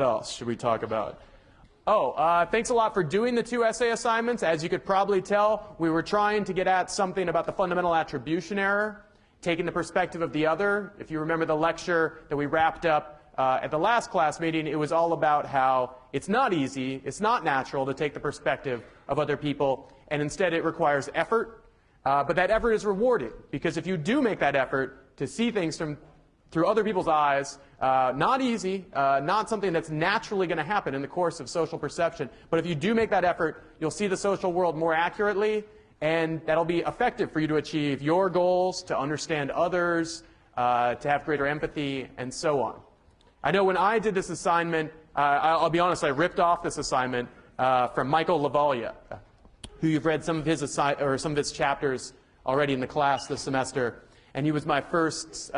What else should we talk about? Oh, thanks a lot for doing the 2 essay assignments. As you could probably tell, we were trying to get at something about the fundamental attribution error, taking the perspective of the other. If you remember the lecture that we wrapped up at the last class meeting, it was all about how it's not easy, it's not natural to take the perspective of other people, and instead it requires effort. But that effort is rewarding, because if you do make that effort to see things through other people's eyes, not easy, not something that's naturally going to happen in the course of social perception, but if you do make that effort, you'll see the social world more accurately, and that'll be effective for you to achieve your goals, to understand others, to have greater empathy, and so on. I know when I did this assignment, I'll be honest, I ripped off this assignment from Michael Lavalia, who you've read some of his chapters already in the class this semester, and he was my first,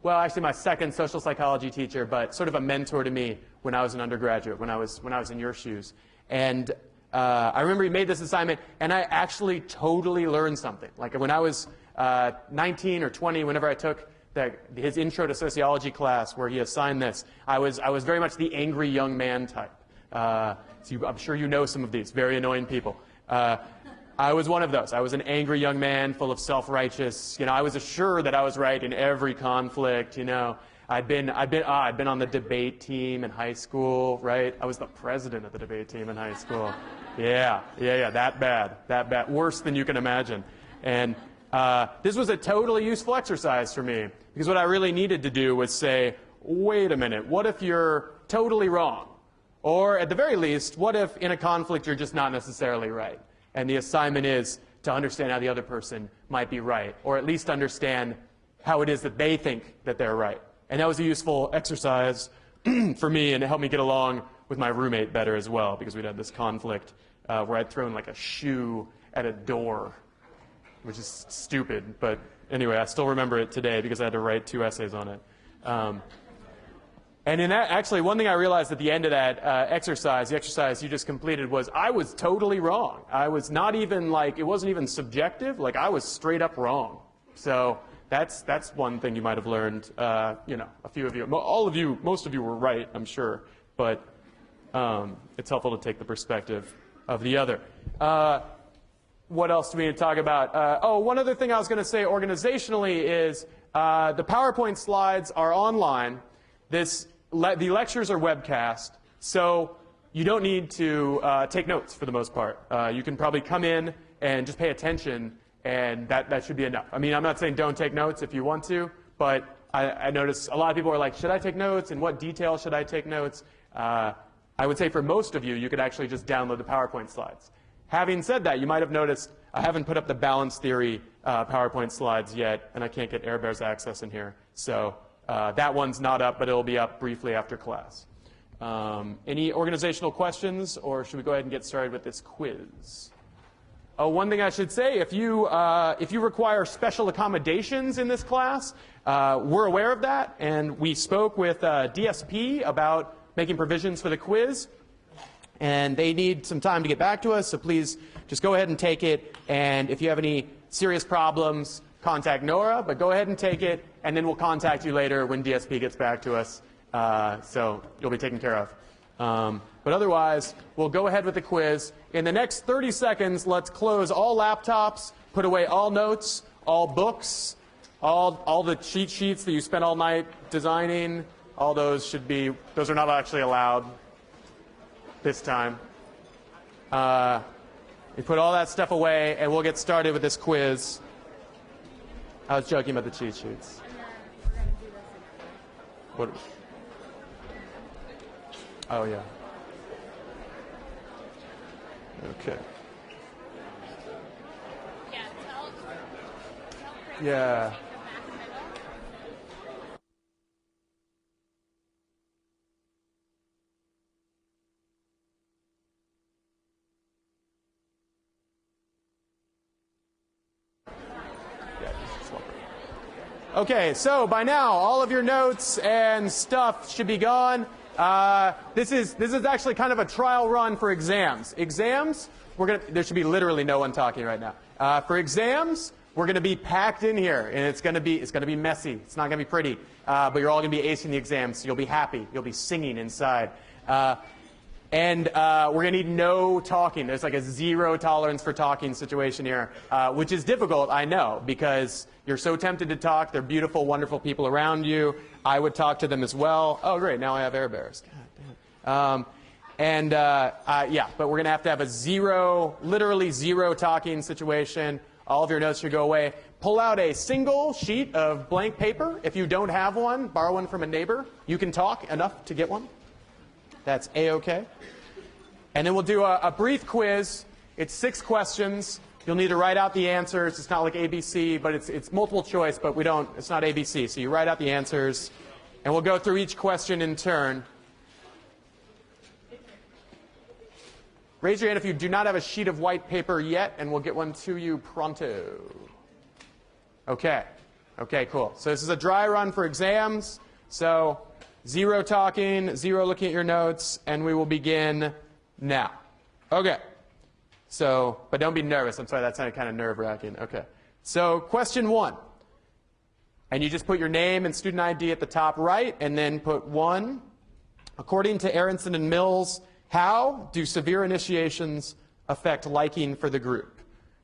well, actually my second social psychology teacher, but sort of a mentor to me when I was an undergraduate, when I was in your shoes. And I remember he made this assignment, and I actually totally learned something. Like when I was 19 or 20, whenever I took his intro to sociology class where he assigned this, I was very much the angry young man type. So I'm sure you know some of these very annoying people. I was one of those. I was an angry young man, full of self-righteous. I was assured that I was right in every conflict. I'd been on the debate team in high school, right? I was the president of the debate team in high school. Yeah, that bad, worse than you can imagine. And this was a totally useful exercise for me, because what I really needed to do was say, wait a minute, what if you're totally wrong? Or at the very least, what if in a conflict you're just not necessarily right? And the assignment is to understand how the other person might be right, or at least understand how it is that they think that they're right. And that was a useful exercise for me, and it helped me get along with my roommate better as well, because we'd had this conflict where I'd thrown like a shoe at a door, which is stupid, but anyway, I still remember it today because I had to write 2 essays on it. And in that, actually, one thing I realized at the end of that exercise, the exercise you just completed, was I was totally wrong. I was not even like, it wasn't even subjective, like I was straight up wrong. So that's one thing you might have learned. A few of you, all of you, most of you were right, I'm sure, but it's helpful to take the perspective of the other. What else do we need to talk about? One other thing I was going to say organizationally is the PowerPoint slides are online. The lectures are webcast, so you don't need to take notes for the most part. You can probably come in and just pay attention, and that should be enough. I mean, I'm not saying don't take notes if you want to, but I notice a lot of people are like, should I take notes? In what detail should I take notes? I would say for most of you, you could actually just download the PowerPoint slides. Having said that, you might have noticed I haven't put up the balance theory PowerPoint slides yet, and I can't get AirBear's access in here. So that one's not up, but it'll be up briefly after class. Any organizational questions, or should we go ahead and get started with this quiz? One thing I should say, if you require special accommodations in this class, we're aware of that, and we spoke with DSP about making provisions for the quiz. And they need some time to get back to us, so please just go ahead and take it. And if you have any serious problems, contact Nora, but go ahead and take it, and then we'll contact you later when DSP gets back to us, so you'll be taken care of. But otherwise, we'll go ahead with the quiz. In the next 30 seconds, let's close all laptops, put away all notes, all books, all the cheat sheets that you spent all night designing. All those those are not actually allowed this time. We put all that stuff away, and we'll get started with this quiz. I was joking about the cheat sheets. We're going to do this again. What? Oh, yeah. Okay. Yeah, tell Craig Yeah. to take the back middle. Okay, so by now, all of your notes and stuff should be gone. This is actually kind of a trial run for exams. Exams, there should be literally no one talking right now. For exams, We're going to be packed in here, and it's going to be messy. It's not going to be pretty, but you're all going to be acing the exam, so you'll be happy. You'll be singing inside. And we're going to need no talking. There's like a 0 tolerance for talking situation here, which is difficult, I know, because you're so tempted to talk. They're beautiful, wonderful people around you. I would talk to them as well. Oh, great, now I have air bears. God damn. Yeah, but we're going to have a 0, literally 0 talking situation. All of your notes should go away. Pull out a single sheet of blank paper. If you don't have one, borrow one from a neighbor. You can talk enough to get one. That's A-OK. And then we'll do a brief quiz. It's 6 questions. You'll need to write out the answers. It's not like ABC, but it's multiple choice, but it's not ABC. So you write out the answers, and we'll go through each question in turn. Raise your hand if you do not have a sheet of white paper yet, and we'll get one to you pronto. Okay. Okay, cool. So this is a dry run for exams. So 0 talking, 0 looking at your notes, and we will begin now. Okay. So, but don't be nervous. I'm sorry, that sounded kind of nerve-wracking. Okay. So question 1. And you just put your name and student ID at the top right, and then put 1. According to Aronson and Mills, how do severe initiations affect liking for the group?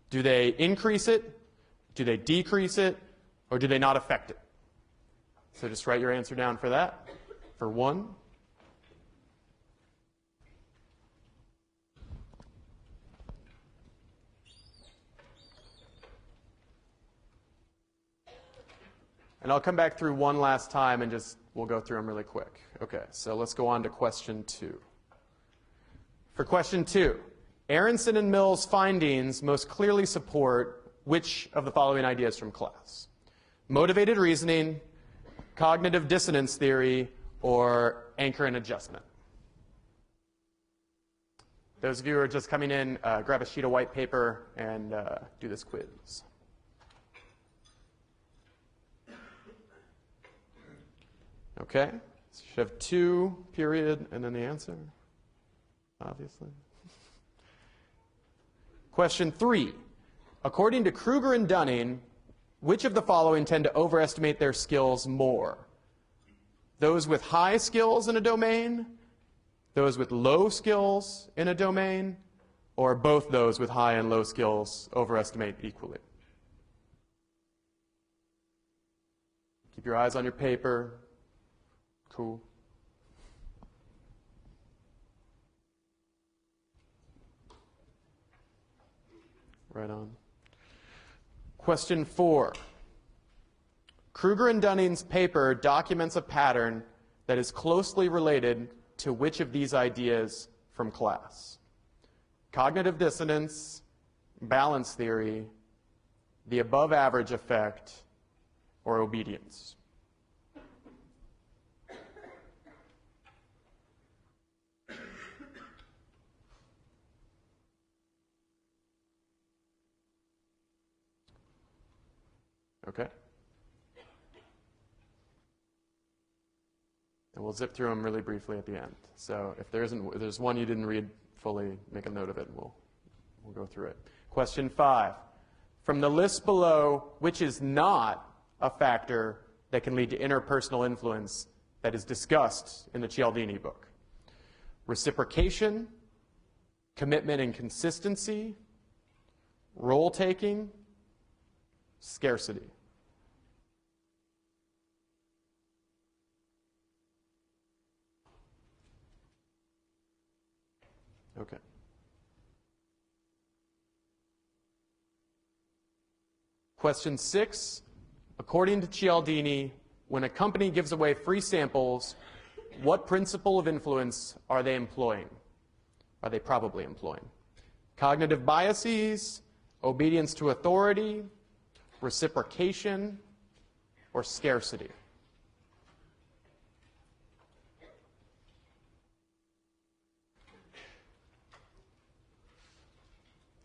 Do they increase it? Do they decrease it? Or do they not affect it? So just write your answer down for that, for 1. And I'll come back through one last time and we'll go through them really quick. Okay, so let's go on to question 2. For question 2, Aronson and Mills' findings most clearly support which of the following ideas from class? Motivated reasoning, cognitive dissonance theory, or anchor and adjustment? Those of you who are just coming in, grab a sheet of white paper and do this quiz. Okay, so you should have 2, period, and then the answer. Obviously. Question 3. According to Kruger and Dunning, which of the following tend to overestimate their skills more? Those with high skills in a domain, those with low skills in a domain, or both those with high and low skills overestimate equally? Keep your eyes on your paper. Cool. Right on. Question 4. Kruger and Dunning's paper documents a pattern that is closely related to which of these ideas from class? Cognitive dissonance, balance theory, the above average effect, or obedience? Okay. And we'll zip through them really briefly at the end. So if there's one you didn't read fully, make a note of it, and we'll go through it. Question 5. From the list below, which is not a factor that can lead to interpersonal influence that is discussed in the Cialdini book? Reciprocation, commitment and consistency, role-taking, scarcity. Okay. Question 6. According to Cialdini, when a company gives away free samples, what principle of influence are they employing? Are they probably employing? Cognitive biases, obedience to authority, reciprocation, or scarcity?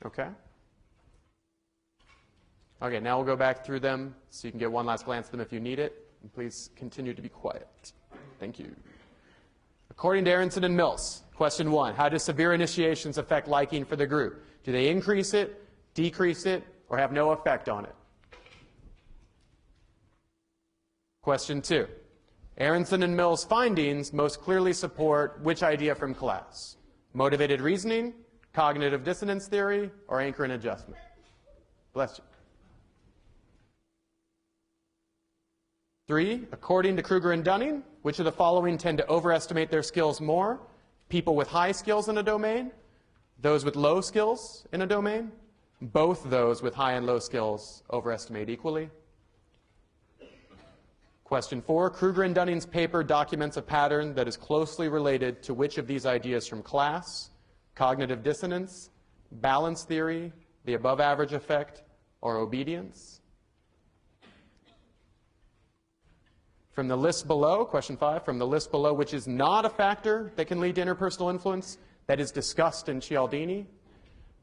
Okay. Okay, now we'll go back through them so you can get one last glance at them if you need it. And please continue to be quiet. Thank you. According to Aronson and Mills, question 1, how do severe initiations affect liking for the group? Do they increase it, decrease it, or have no effect on it? Question 2. Aronson and Mills' findings most clearly support which idea from class? Motivated reasoning, cognitive dissonance theory, or anchor and adjustment? Bless you. 3, according to Kruger and Dunning, which of the following tend to overestimate their skills more? People with high skills in a domain, those with low skills in a domain, both those with high and low skills overestimate equally. Question 4, Kruger and Dunning's paper documents a pattern that is closely related to which of these ideas from class? Cognitive dissonance, balance theory, the above average effect, or obedience? From the list below, question 5, from the list below, which is not a factor that can lead to interpersonal influence that is discussed in Cialdini?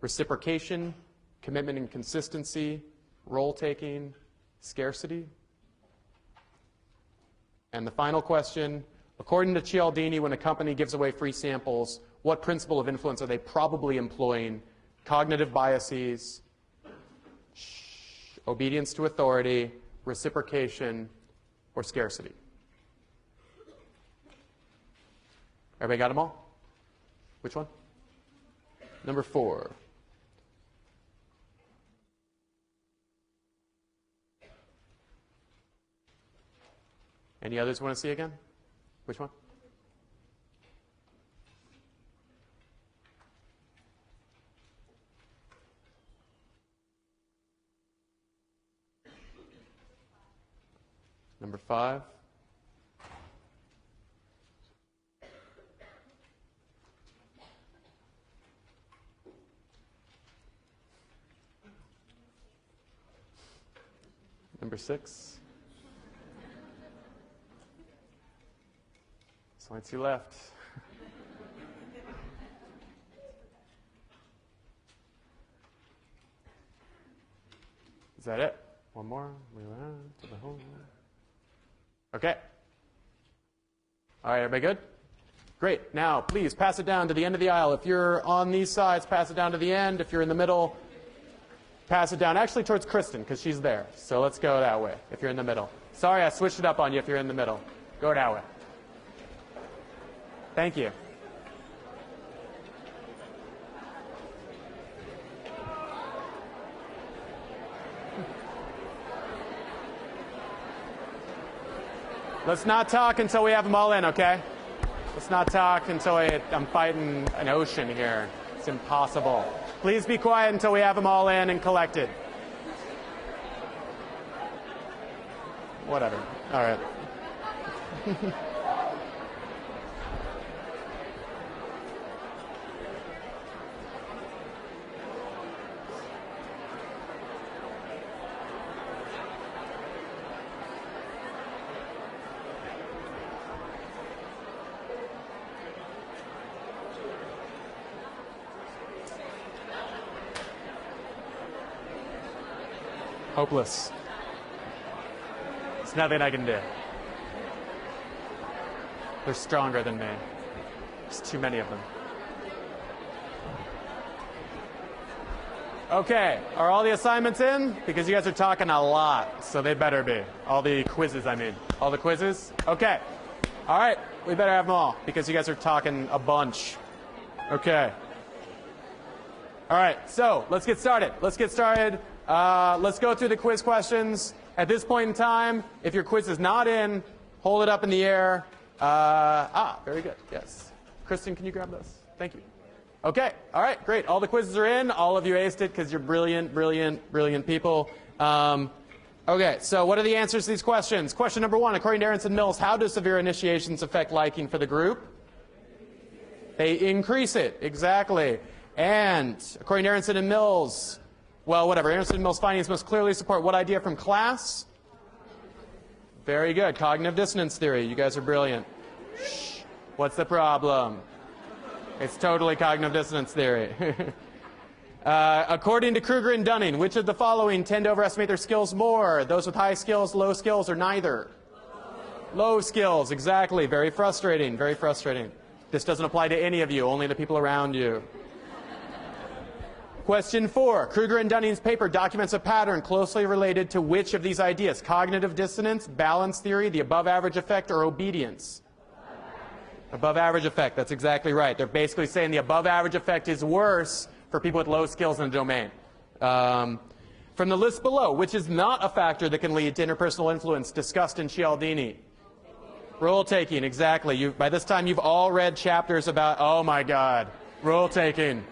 Reciprocation, commitment and consistency, role-taking, scarcity? And the final question, according to Cialdini, when a company gives away free samples, what principle of influence are they probably employing? Cognitive biases, obedience to authority, reciprocation, or scarcity? Everybody got them all? Which one? Number 4. Any others want to see again? Which one? Number 5. Number 6. There's only 2 left. Is that it? One more? To the whole. Okay. All right, everybody good? Great. Now, please pass it down to the end of the aisle. If you're on these sides, pass it down to the end. If you're in the middle, pass it down. Actually, towards Kristen, because she's there. So let's go that way, if you're in the middle. Sorry, I switched it up on you if you're in the middle. Go that way. Thank you. Let's not talk until we have them all in, okay? Let's not talk until I'm fighting an ocean here. It's impossible. Please be quiet until we have them all in and collected. Whatever. All right. Hopeless. There's nothing I can do. They're stronger than me. There's too many of them. Okay, are all the assignments in? Because you guys are talking a lot, so they better be. All the quizzes, I mean. All the quizzes? Okay. All right, we better have them all, because you guys are talking a bunch. Okay. All right, so let's get started. Let's go through the quiz questions. At this point in time, if your quiz is not in, hold it up in the air. Very good. Yes. Kristen, can you grab those? Thank you. Okay. All right. Great. All the quizzes are in. All of you aced it because you're brilliant, brilliant, brilliant people. Okay. So what are the answers to these questions? Question number 1, according to Aronson and Mills, how do severe initiations affect liking for the group? They increase it. Exactly. And according to Aronson and Mills, well, whatever. Aronson and Mills' findings most clearly support what idea from class? Very good. Cognitive dissonance theory. You guys are brilliant. Shh. What's the problem? It's totally cognitive dissonance theory. According to Kruger and Dunning, which of the following tend to overestimate their skills more? Those with high skills, low skills, or neither? Low skills. Exactly. Very frustrating. Very frustrating. This doesn't apply to any of you, only the people around you. Question 4. Kruger and Dunning's paper documents a pattern closely related to which of these ideas? Cognitive dissonance, balance theory, the above average effect, or obedience? Above average effect. That's exactly right. They're basically saying the above average effect is worse for people with low skills in a domain. From the list below, which is not a factor that can lead to interpersonal influence discussed in Cialdini? Role taking, exactly. By this time, you've all read chapters about, oh my God, role taking.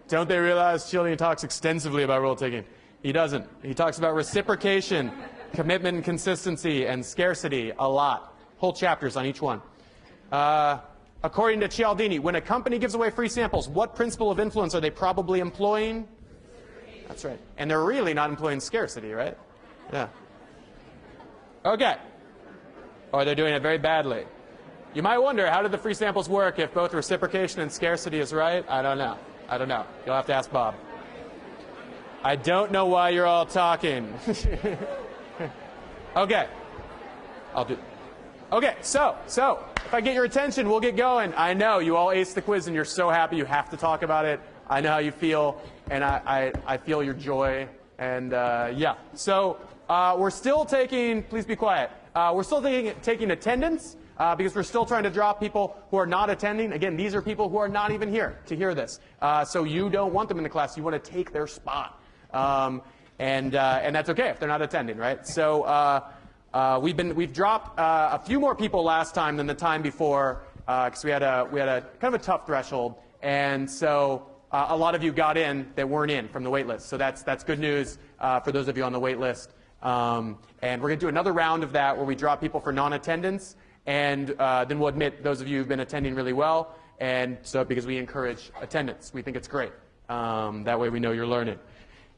Don't they realize Cialdini talks extensively about role taking? He doesn't. He talks about reciprocation, commitment and consistency, and scarcity a lot. Whole chapters on each one. According to Cialdini, when a company gives away free samples, what principle of influence are they probably employing? That's right. And they're really not employing scarcity, right? Yeah. Okay. Or they're doing it very badly. You might wonder, how did the free samples work if both reciprocation and scarcity is right? I don't know. I don't know. You'll have to ask Bob. I don't know why you're all talking. Okay. Okay, so if I get your attention, we'll get going. I know you all aced the quiz and you're so happy you have to talk about it. I know how you feel, and I feel your joy. And yeah, so we're still taking, please be quiet. We're still taking attendance because we're still trying to drop people who are not attending. Again, these are people who are not even here to hear this. So you don't want them in the class. You want to take their spot. And that's okay if they're not attending, right? So we've dropped a few more people last time than the time before because we had a kind of a tough threshold. And so a lot of you got in that weren't in from the wait list. So that's good news for those of you on the wait list. And we're going to do another round of that where we drop people for non-attendance. And then we'll admit those of you who've been attending really well. And so because we encourage attendance. We think it's great. That way we know you're learning.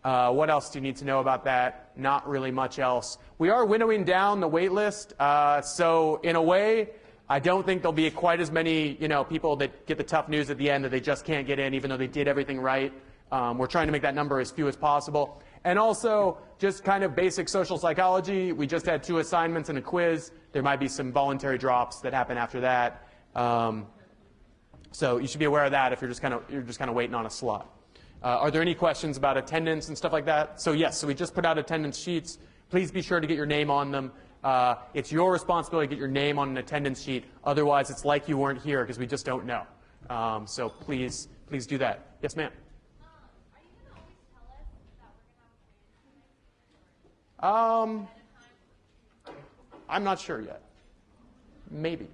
What else do you need to know about that? Not really much else. We are winnowing down the wait list. So in a way, I don't think there'll be quite as many people that get the tough news at the end that they just can't get in even though they did everything right. We're trying to make that number as few as possible. And also, just kind of basic social psychology. We just had 2 assignments and a quiz. There might be some voluntary drops that happen after that. So you should be aware of that if you're just kind of waiting on a slot. Are there any questions about attendance and stuff like that? So yes, so we just put out attendance sheets. Please be sure to get your name on them. It's your responsibility to get your name on an attendance sheet. Otherwise, it's like you weren't here because we just don't know. So please do that. Yes, ma'am. I'm not sure yet. Maybe.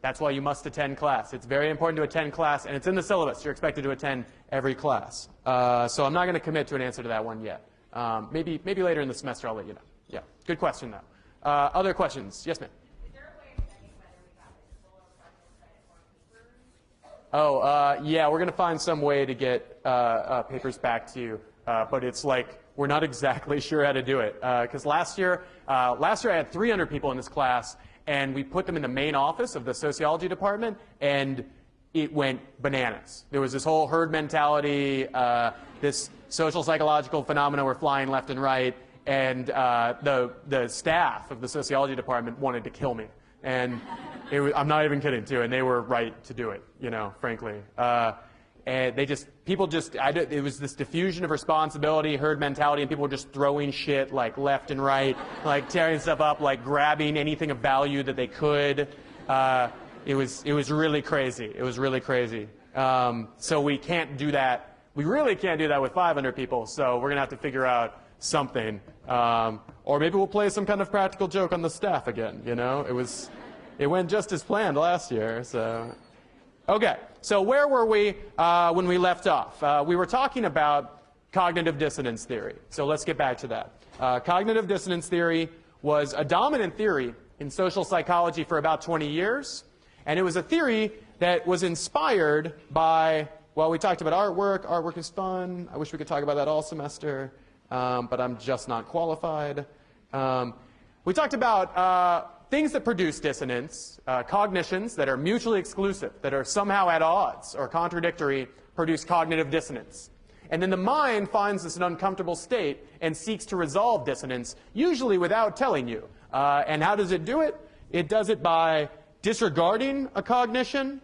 That's why you must attend class. It's very important to attend class, and it's in the syllabus. You're expected to attend every class. So I'm not going to commit to an answer to that one yet. Maybe later in the semester I'll let you know. Yeah, good question, though. Other questions? Yes, ma'am. Is there a way of checking whether we got full or partial credit or papers? Oh, yeah, we're going to find some way to get papers back to you. But it's like we're not exactly sure how to do it. Because last year I had 300 people in this class, and we put them in the main office of the sociology department, and it went bananas. There was this whole herd mentality, this social psychological phenomena were flying left and right, and the staff of the sociology department wanted to kill me. And I'm not even kidding, too, and they were right to do it, frankly. And it was this diffusion of responsibility, herd mentality, and people were just throwing shit like left and right, like tearing stuff up, like grabbing anything of value that they could. It was really crazy. It was really crazy. So we can't do that. We really can't do that with 500 people. So we're gonna have to figure out something, or maybe we'll play some kind of practical joke on the staff again. It went just as planned last year. So. Okay, so where were we when we left off? We were talking about cognitive dissonance theory. So let's get back to that. Cognitive dissonance theory was a dominant theory in social psychology for about 20 years. And it was a theory that was inspired by, well, we talked about artwork. Artwork is fun. I wish we could talk about that all semester, but I'm just not qualified. We talked about things that produce dissonance, cognitions that are mutually exclusive, that are somehow at odds or contradictory, produce cognitive dissonance. And then the mind finds this an uncomfortable state and seeks to resolve dissonance, usually without telling you. And how does it do it? It does it by disregarding a cognition,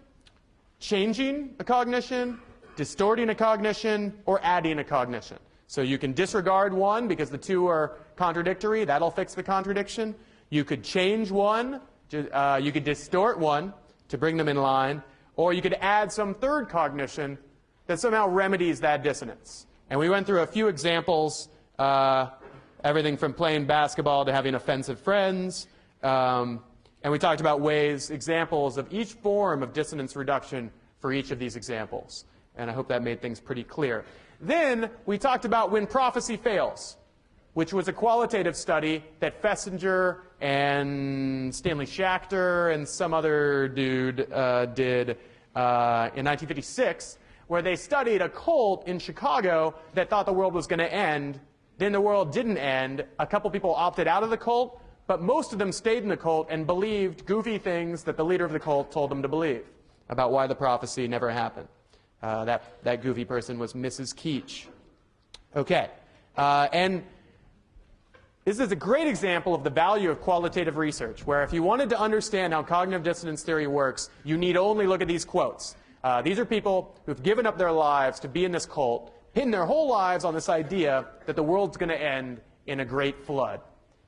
changing a cognition, distorting a cognition, or adding a cognition. So you can disregard one because the two are contradictory. That'll fix the contradiction. You could change one. You could distort one to bring them in line. Or you could add some third cognition that somehow remedies that dissonance. And we went through a few examples, everything from playing basketball to having offensive friends. And we talked about examples of each form of dissonance reduction for each of these examples. And I hope that made things pretty clear. Then we talked about when prophecy fails, which was a qualitative study that Fessinger and Stanley Schachter and some other dude did in 1956, where they studied a cult in Chicago that thought the world was going to end. Then the world didn't end. A couple people opted out of the cult, but most of them stayed in the cult and believed goofy things that the leader of the cult told them to believe about why the prophecy never happened. That goofy person was Mrs. Keach. Okay. And this is a great example of the value of qualitative research, where if you wanted to understand how cognitive dissonance theory works, you need only look at these quotes. These are people who've given up their lives to be in this cult, pinned their whole lives on this idea that the world's going to end in a great flood.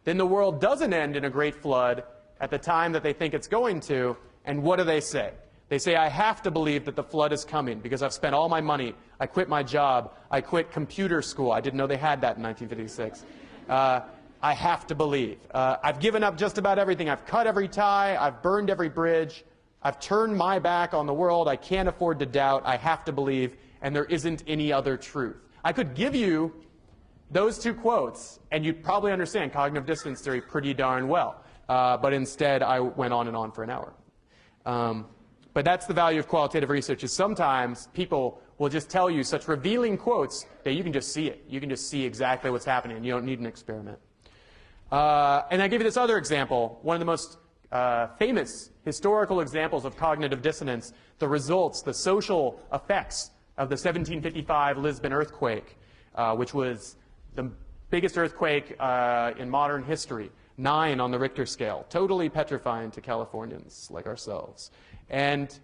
Then the world doesn't end in a great flood at the time that they think it's going to, and what do they say? They say, I have to believe that the flood is coming because I've spent all my money. I quit my job. I quit computer school. I didn't know they had that in 1956. I have to believe. I've given up just about everything. I've cut every tie. I've burned every bridge. I've turned my back on the world. I can't afford to doubt. I have to believe. And there isn't any other truth. I could give you those two quotes, and you'd probably understand cognitive dissonance theory pretty darn well. But instead, I went on and on for an hour. But that's the value of qualitative research, is sometimes people will just tell you such revealing quotes that you can just see it. You can just see exactly what's happening. You don't need an experiment. And I give you this other example, one of the most famous historical examples of cognitive dissonance, the results, the social effects of the 1755 Lisbon earthquake, which was the biggest earthquake in modern history, 9 on the Richter scale, totally petrifying to Californians like ourselves. And,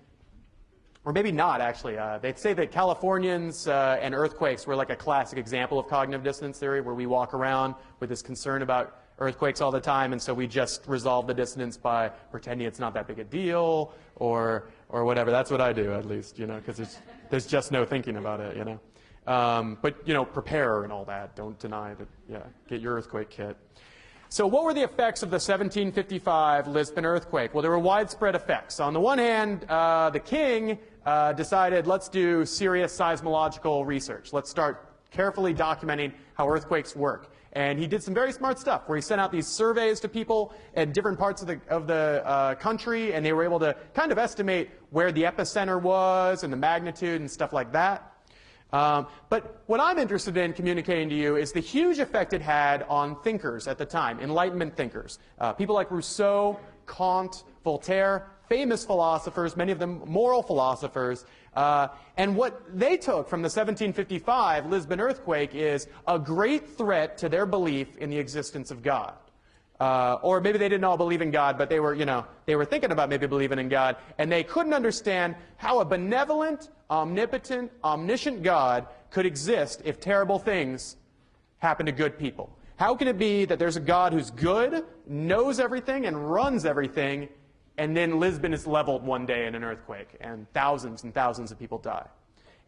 or maybe not, actually. They'd say that Californians and earthquakes were like a classic example of cognitive dissonance theory, where we walk around with this concern about earthquakes all the time, and so we just resolve the dissonance by pretending it's not that big a deal, or whatever. That's what I do, at least, you know, because there's just no thinking about it, you know. But, you know, prepare and all that. Don't deny that, yeah, get your earthquake kit. So what were the effects of the 1755 Lisbon earthquake? Well, there were widespread effects. On the one hand, the king decided, let's do serious seismological research. Let's start carefully documenting how earthquakes work. And he did some very smart stuff, where he sent out these surveys to people in different parts of the country, and they were able to kind of estimate where the epicenter was and the magnitude and stuff like that. But what I'm interested in communicating to you is the huge effect it had on thinkers at the time, Enlightenment thinkers. People like Rousseau, Kant, Voltaire, famous philosophers, many of them moral philosophers. And what they took from the 1755 Lisbon earthquake is a great threat to their belief in the existence of God. Or maybe they didn't all believe in God, but they were, you know, they were thinking about maybe believing in God, and they couldn't understand how a benevolent, omnipotent, omniscient God could exist if terrible things happen to good people. How can it be that there's a God who's good, knows everything, and runs everything, and then Lisbon is leveled one day in an earthquake, and thousands of people die?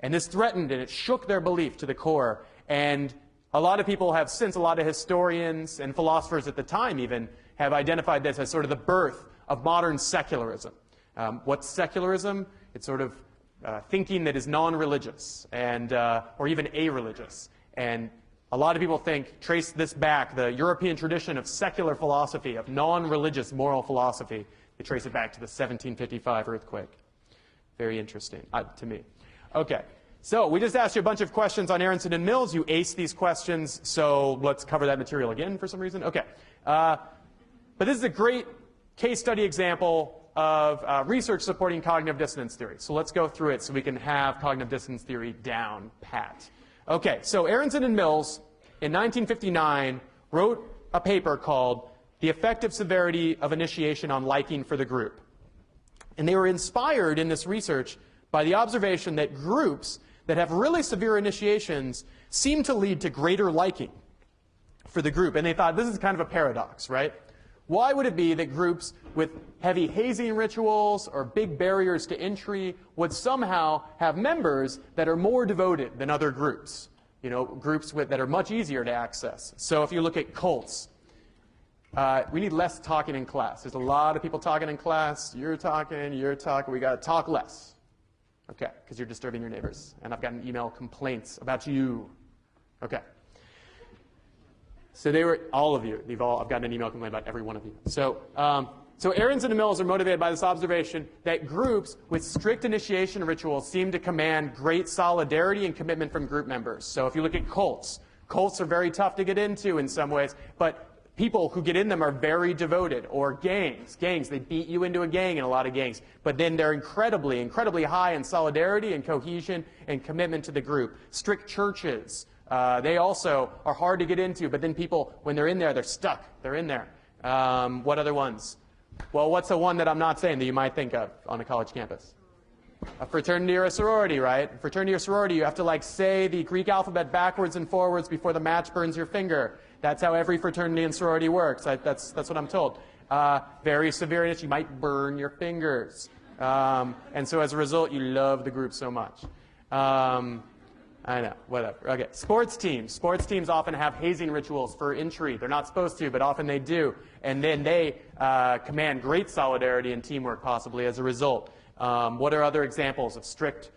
And this threatened, and it shook their belief to the core. And a lot of people have since, a lot of historians and philosophers at the time even, have identified this as sort of the birth of modern secularism. What's secularism? It's sort of thinking that is non-religious, and or even a-religious. And a lot of people trace this back, the European tradition of secular philosophy, of non-religious moral philosophy. They trace it back to the 1755 earthquake. Very interesting to me. Okay, so we just asked you a bunch of questions on Aronson and Mills. You aced these questions, so let's cover that material again for some reason. Okay, but this is a great case study example of research supporting cognitive dissonance theory. So let's go through it so we can have cognitive dissonance theory down pat. Okay, so Aronson and Mills in 1959 wrote a paper called The Effective Severity of Initiation on Liking for the Group. And they were inspired in this research by the observation that groups that have really severe initiations seem to lead to greater liking for the group. And they thought, this is kind of a paradox, right? Why would it be that groups with heavy hazing rituals or big barriers to entry would somehow have members that are more devoted than other groups? You know, groups that are much easier to access. So if you look at cults, we need less talking in class. There's a lot of people talking in class. You're talking. We got to talk less. Okay, because you're disturbing your neighbors. And I've gotten email complaints about you. Okay. So they were, all of you, I've gotten an email complaint about every one of you. So Ahrens and Mills are motivated by this observation that groups with strict initiation rituals seem to command great solidarity and commitment from group members. So if you look at cults are very tough to get into in some ways, but people who get in them are very devoted. Or gangs, they beat you into a gang in a lot of gangs, but then they're incredibly, incredibly high in solidarity and cohesion and commitment to the group. Strict churches. They also are hard to get into, but then people, when they're in there, they're stuck. They're in there. What other ones? Well, what's the one that I'm not saying that you might think of on a college campus? A fraternity or a sorority, right? Fraternity or sorority, you have to say the Greek alphabet backwards and forwards before the match burns your finger. That's how every fraternity and sorority works. That's what I'm told. Very severe, you might burn your fingers. And so as a result, you love the group so much. I know, whatever. Okay, sports teams. Sports teams often have hazing rituals for entry. They're not supposed to, but often they do. And then they command great solidarity and teamwork possibly as a result. What are other examples of strict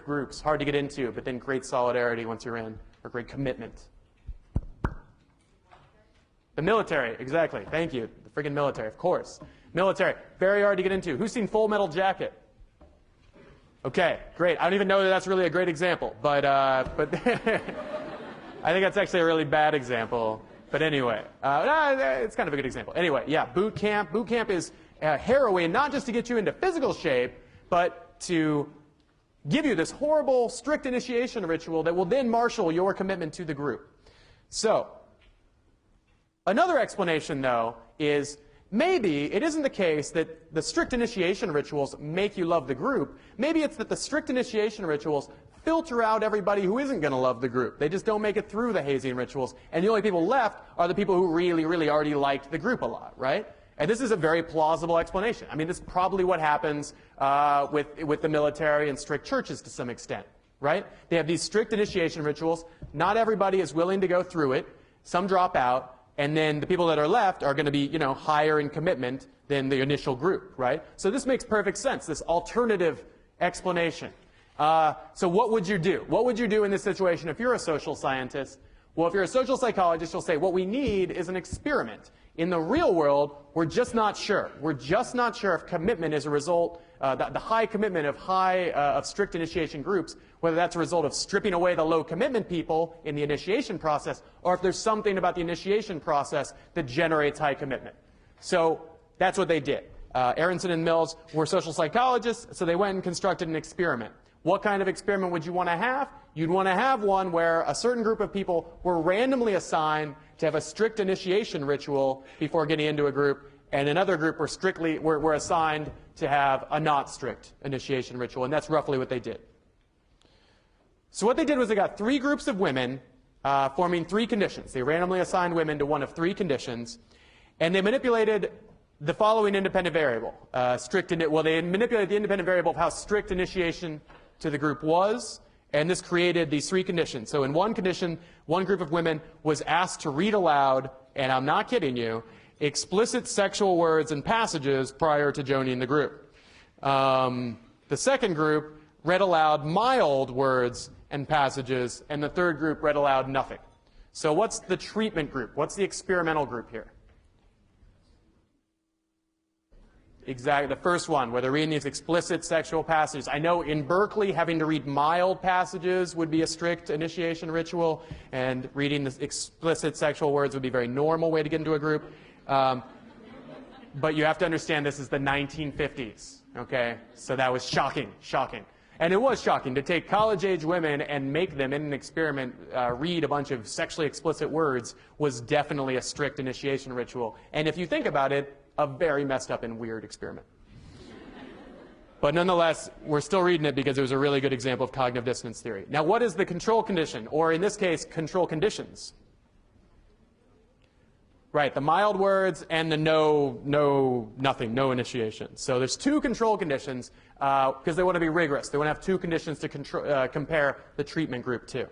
groups? Hard to get into, but then great solidarity once you're in, or great commitment. The military, exactly. Thank you. The friggin' military, of course. Military, very hard to get into. Who's seen Full Metal Jacket? Okay, great. I don't even know that that's really a great example, but I think that's actually a really bad example. But anyway, it's kind of a good example. Anyway, yeah, boot camp. Boot camp is harrowing, not just to get you into physical shape, but to give you this horrible, strict initiation ritual that will then marshal your commitment to the group. So, another explanation, though, is maybe it isn't the case that the strict initiation rituals make you love the group. Maybe it's that the strict initiation rituals filter out everybody who isn't going to love the group. They just don't make it through the hazing rituals. And the only people left are the people who really, really already liked the group a lot, right? And this is a very plausible explanation. I mean, this is probably what happens with the military and strict churches to some extent, right? They have these strict initiation rituals. Not everybody is willing to go through it. Some drop out. And then the people that are left are going to be, higher in commitment than the initial group, right? So this makes perfect sense, this alternative explanation. So what would you do? What would you do in this situation if you're a social scientist? Well, if you're a social psychologist, you'll say, what we need is an experiment. In the real world, we're just not sure. We're just not sure if commitment is a result, the high commitment of strict initiation groups, whether that's a result of stripping away the low commitment people in the initiation process, or if there's something about the initiation process that generates high commitment. So that's what they did. Aronson and Mills were social psychologists, so they went and constructed an experiment. What kind of experiment would you want to have? You'd want to have one where a certain group of people were randomly assigned to have a strict initiation ritual before getting into a group, and another group were assigned to have a not strict initiation ritual, and that's roughly what they did. So what they did was they got 3 groups of women forming 3 conditions. They randomly assigned women to one of 3 conditions, and they manipulated the following independent variable. They manipulated the independent variable of how strict initiation to the group was, and this created these 3 conditions. So in one condition, one group of women was asked to read aloud, and I'm not kidding you, explicit sexual words and passages prior to joining the group. The second group read aloud mild words and passages, and the third group read aloud nothing. So what's the treatment group? What's the experimental group here? Exactly, the first one, where they're reading these explicit sexual passages. I know in Berkeley, having to read mild passages would be a strict initiation ritual, and reading the explicit sexual words would be a very normal way to get into a group. But you have to understand this is the 1950s, okay? So that was shocking. And it was shocking to take college-age women and make them, in an experiment, read a bunch of sexually explicit words was definitely a strict initiation ritual. And if you think about it, a very messed up and weird experiment. But nonetheless, we're still reading it because it was a really good example of cognitive dissonance theory. Now, what is the control condition? Or in this case, control conditions? Right, the mild words and the nothing, no initiation. So there's two control conditions because they want to be rigorous. They want to have two conditions to compare the treatment group to.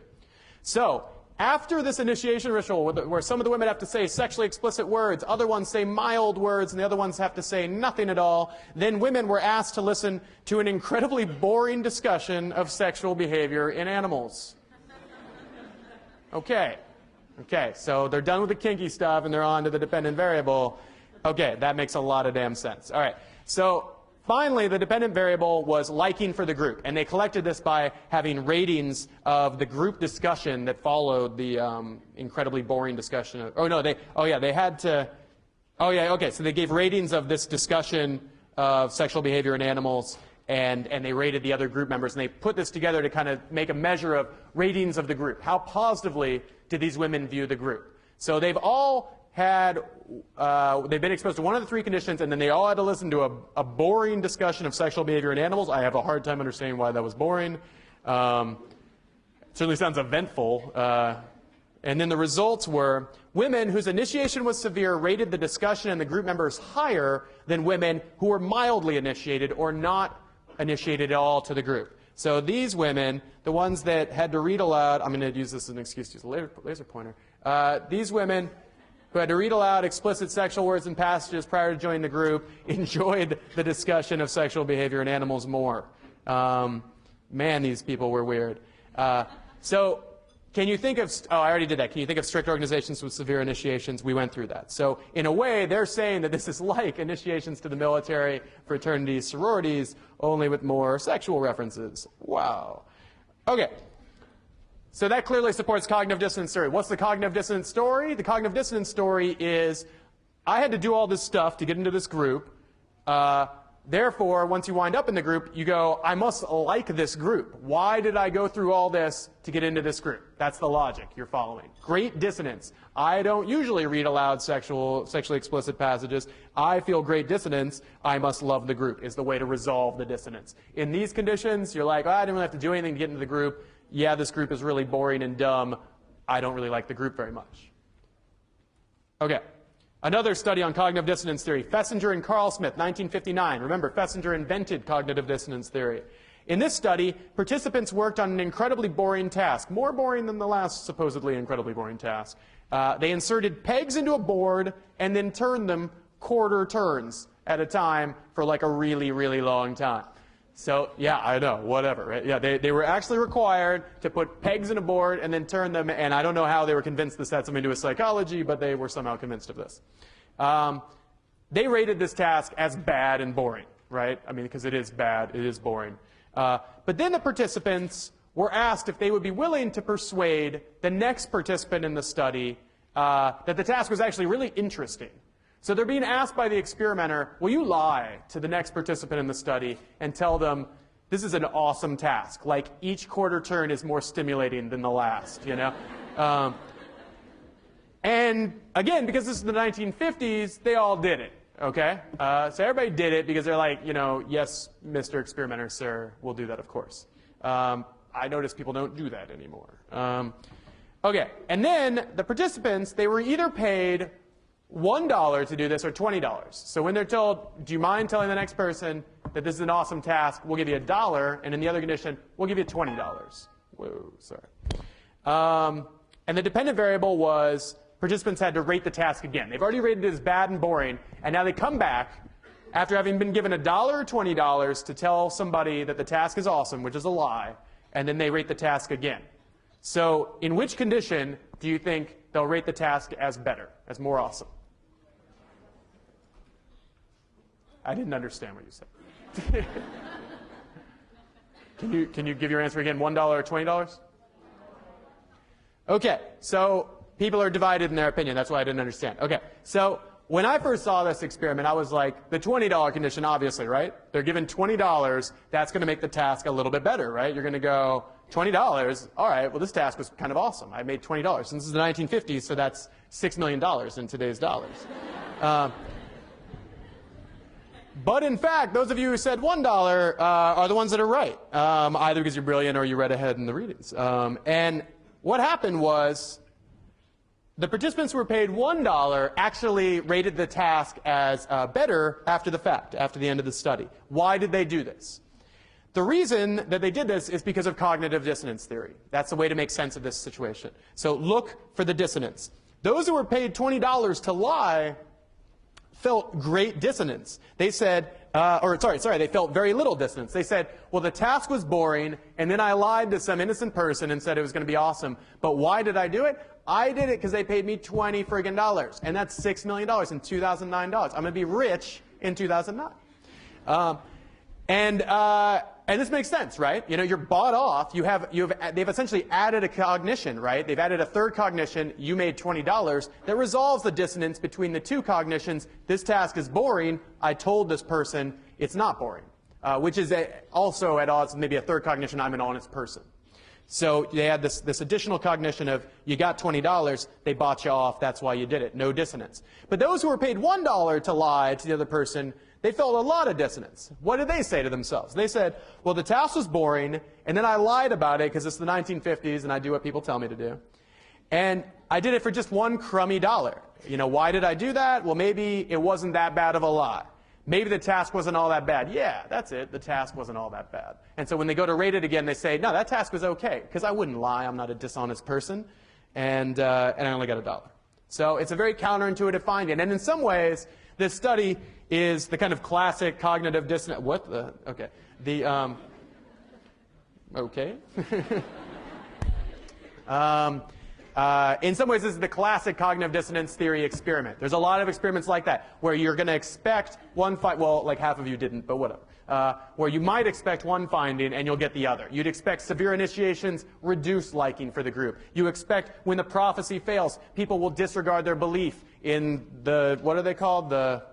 So after this initiation ritual, where some of the women have to say sexually explicit words, other ones say mild words, and the other ones have to say nothing at all, then women were asked to listen to an incredibly boring discussion of sexual behavior in animals. Okay. Okay, so they're done with the kinky stuff and they're on to the dependent variable. Okay, that makes a lot of damn sense. All right, so finally the dependent variable was liking for the group. And they collected this by having ratings of the group discussion that followed the incredibly boring discussion. So they gave ratings of this discussion of sexual behavior in animals. And they rated the other group members. And they put this together to kind of make a measure of ratings of the group. How positively did these women view the group? So they've all had, they've been exposed to one of the three conditions, and then they all had to listen to a boring discussion of sexual behavior in animals. I have a hard time understanding why that was boring. Certainly sounds eventful. And then the results were women whose initiation was severe rated the discussion and the group members higher than women who were mildly initiated or not initiated at all to the group. So these women, the ones that had to read aloud, I'm going to use this as an excuse to use a laser pointer. These women who had to read aloud explicit sexual words and passages prior to joining the group enjoyed the discussion of sexual behavior in animals more. Man, these people were weird. So can you think of, I already did that. Can you think of strict organizations with severe initiations? We went through that. So in a way, they're saying that this is like initiations to the military, fraternities, sororities, only with more sexual references. Wow. Okay. So that clearly supports cognitive dissonance theory. What's the cognitive dissonance story? The cognitive dissonance story is, I had to do all this stuff to get into this group. Therefore, once you wind up in the group, you go, I must like this group. Why did I go through all this to get into this group? That's the logic you're following. Great dissonance. I don't usually read aloud sexually explicit passages. I feel great dissonance. I must love the group is the way to resolve the dissonance. In these conditions, you're like, I didn't really have to do anything to get into the group. Yeah, this group is really boring and dumb. I don't really like the group very much. Okay. Another study on cognitive dissonance theory, Fessinger and Carl Smith, 1959. Remember, Fessinger invented cognitive dissonance theory. In this study, participants worked on an incredibly boring task, more boring than the last supposedly incredibly boring task. They inserted pegs into a board and then turned them quarter turns at a time for like a really, really long time. So, yeah, I know, whatever. Right? Yeah, they were actually required to put pegs in a board and then turn them, and I don't know how they were convinced this had something to do with psychology, but they were somehow convinced of this. They rated this task as bad and boring, right? I mean, because it is bad, it is boring. But then the participants were asked if they would be willing to persuade the next participant in the study that the task was actually really interesting. So they're being asked by the experimenter, will you lie to the next participant in the study and tell them, this is an awesome task. Like, each quarter turn is more stimulating than the last, you know? And again, because this is the 1950s, they all did it, okay? So everybody did it because they're like, you know, yes, Mr. Experimenter, sir, we'll do that, of course. I notice people don't do that anymore. Okay, and then the participants, they were either paid $1 to do this or $20. So when they're told, do you mind telling the next person that this is an awesome task, we'll give you $1, and in the other condition, we'll give you $20. Whoa, sorry. And the dependent variable was participants had to rate the task again. They've already rated it as bad and boring, and now they come back after having been given $1 or $20 to tell somebody that the task is awesome, which is a lie, and then they rate the task again. So in which condition do you think they'll rate the task as better, as more awesome? I didn't understand what you said. Can you give your answer again? $1 or $20? Okay, so people are divided in their opinion. That's why I didn't understand. Okay, so when I first saw this experiment, I was like, the $20 condition, obviously, right? They're given $20. That's going to make the task a little bit better, right? You're going to go, $20? All right, well, this task was kind of awesome. I made $20. And this is the 1950s, so that's $6 million in today's dollars. But in fact, those of you who said $1 are the ones that are right, either because you're brilliant or you read ahead in the readings. And what happened was the participants who were paid $1 actually rated the task as better after the fact, after the end of the study. Why did they do this? The reason that they did this is because of cognitive dissonance theory. That's the way to make sense of this situation. So look for the dissonance. Those who were paid $20 to lie felt great dissonance. They said, they felt very little dissonance. They said, well, the task was boring, and then I lied to some innocent person and said it was going to be awesome. But why did I do it? I did it because they paid me $20 friggin' dollars, and that's $6 million in 2009. I'm going to be rich in 2009. And this makes sense, right? You know, you're bought off. They've essentially added a cognition, right? They've added a third cognition. You made $20. That resolves the dissonance between the two cognitions. This task is boring. I told this person it's not boring, which is also at odds with maybe a third cognition. I'm an honest person. So they had this additional cognition of you got $20. They bought you off. That's why you did it. No dissonance. But those who were paid $1 to lie to the other person, they felt a lot of dissonance. What did they say to themselves? They said, well, the task was boring, and then I lied about it because it's the 1950s and I do what people tell me to do. And I did it for just one crummy dollar. You know, why did I do that? Well, maybe it wasn't that bad of a lie. Maybe the task wasn't all that bad. Yeah, that's it. The task wasn't all that bad. And so when they go to rate it again, they say, no, that task was okay because I wouldn't lie. I'm not a dishonest person. And I only got $1. So it's a very counterintuitive finding. And in some ways, this study is the kind of classic cognitive dissonance. What the? Okay. Okay. In some ways, this is the classic cognitive dissonance theory experiment. There's a lot of experiments like that where you're going to expect one well, like half of you didn't, but whatever. Where you might expect one finding and you'll get the other. You'd expect severe initiations reduce liking for the group. You expect when the prophecy fails, people will disregard their belief in the, what are they called? The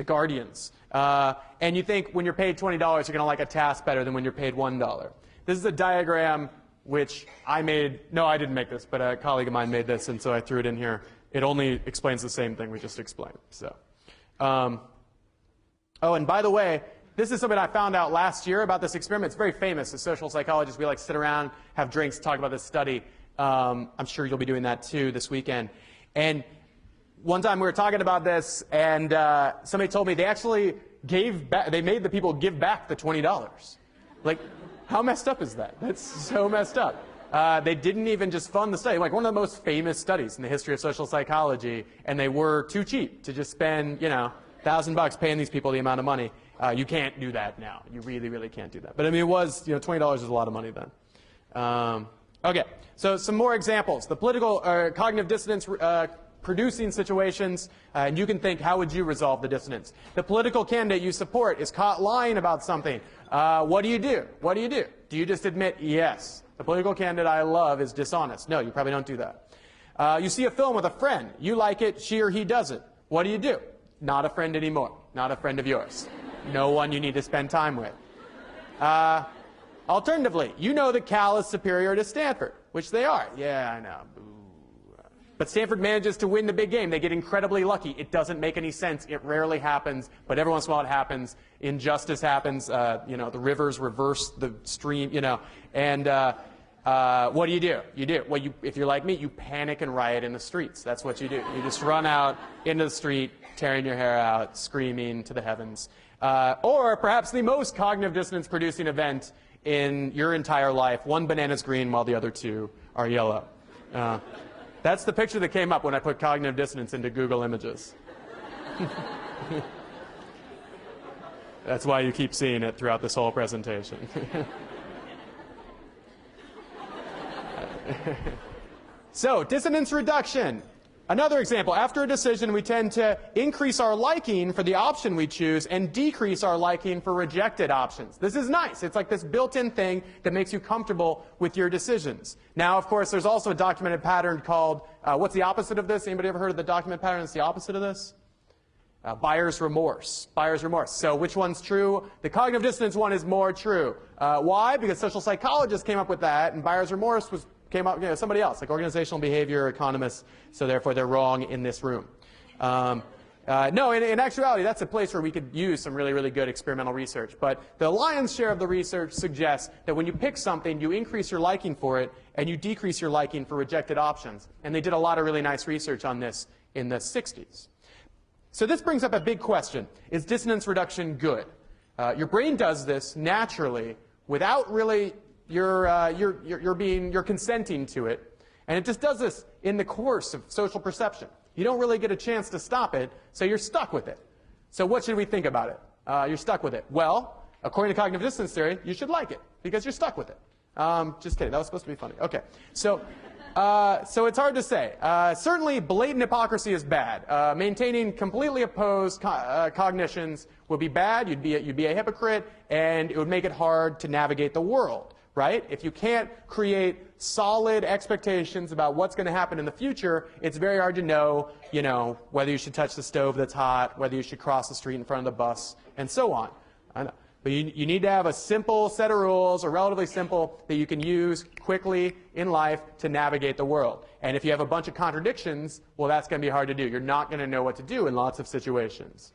guardians. And you think when you're paid $20, you're going to like a task better than when you're paid $1. This is a diagram which I made. No, I didn't make this, but a colleague of mine made this, and so I threw it in here. It only explains the same thing we just explained. So, oh, and by the way, this is something I found out last year about this experiment. It's very famous. As social psychologists, we like to sit around, have drinks, talk about this study. I'm sure you'll be doing that too this weekend. And one time we were talking about this, and somebody told me they actually they made the people give back the $20. Like, how messed up is that? That's so messed up. They didn't even just fund the study. Like one of the most famous studies in the history of social psychology, and they were too cheap to just spend, $1,000 paying these people the amount of money. You can't do that now. You really, really can't do that. But I mean, it was, $20 is a lot of money then. Okay, so some more examples. The political cognitive dissonance producing situations, and you can think, how would you resolve the dissonance? The political candidate you support is caught lying about something. What do you do? What do you do? Do you just admit, yes, the political candidate I love is dishonest? No, you probably don't do that. You see a film with a friend. You like it, she or he doesn't. What do? Not a friend anymore. Not a friend of yours. No one you need to spend time with. Alternatively, you know that Cal is superior to Stanford, which they are. Yeah, I know. Boo. But Stanford manages to win the big game. They get incredibly lucky. It doesn't make any sense. It rarely happens, but every once in a while it happens. Injustice happens. The rivers reverse the stream, And what do? Well, if you're like me, you panic and riot in the streets. That's what you do. You just run out into the street, tearing your hair out, screaming to the heavens. Or perhaps the most cognitive dissonance producing event in your entire life. One banana's green while the other two are yellow. That's the picture that came up when I put cognitive dissonance into Google Images. That's why you keep seeing it throughout this whole presentation. So, dissonance reduction. Another example, after a decision, we tend to increase our liking for the option we choose and decrease our liking for rejected options. This is nice. It's like this built-in thing that makes you comfortable with your decisions. Now, of course, there's also a documented pattern called, what's the opposite of this? Anybody ever heard of the documented pattern that's the opposite of this? Buyer's remorse. Buyer's remorse. So which one's true? The cognitive dissonance one is more true. Why? Because social psychologists came up with that, and buyer's remorse came up, somebody else, like organizational behavior economists, so therefore they're wrong in this room. No, in actuality, that's a place where we could use some really, really good experimental research. But the lion's share of the research suggests that when you pick something, you increase your liking for it, and you decrease your liking for rejected options. And they did a lot of really nice research on this in the 60s. So this brings up a big question. Is dissonance reduction good? Your brain does this naturally without really you're consenting to it. And it just does this in the course of social perception. You don't really get a chance to stop it, so you're stuck with it. So what should we think about it? You're stuck with it. Well, according to cognitive dissonance theory, you should like it because you're stuck with it. Just kidding. That was supposed to be funny. Okay. So it's hard to say. Certainly, blatant hypocrisy is bad. Maintaining completely opposed cognitions would be bad. You'd be a hypocrite, and it would make it hard to navigate the world. Right? If you can't create solid expectations about what's going to happen in the future, it's very hard to know, whether you should touch the stove that's hot, whether you should cross the street in front of the bus, and so on. But you need to have a simple set of rules, or relatively simple, that you can use quickly in life to navigate the world. And if you have a bunch of contradictions, well, that's going to be hard to do. You're not going to know what to do in lots of situations.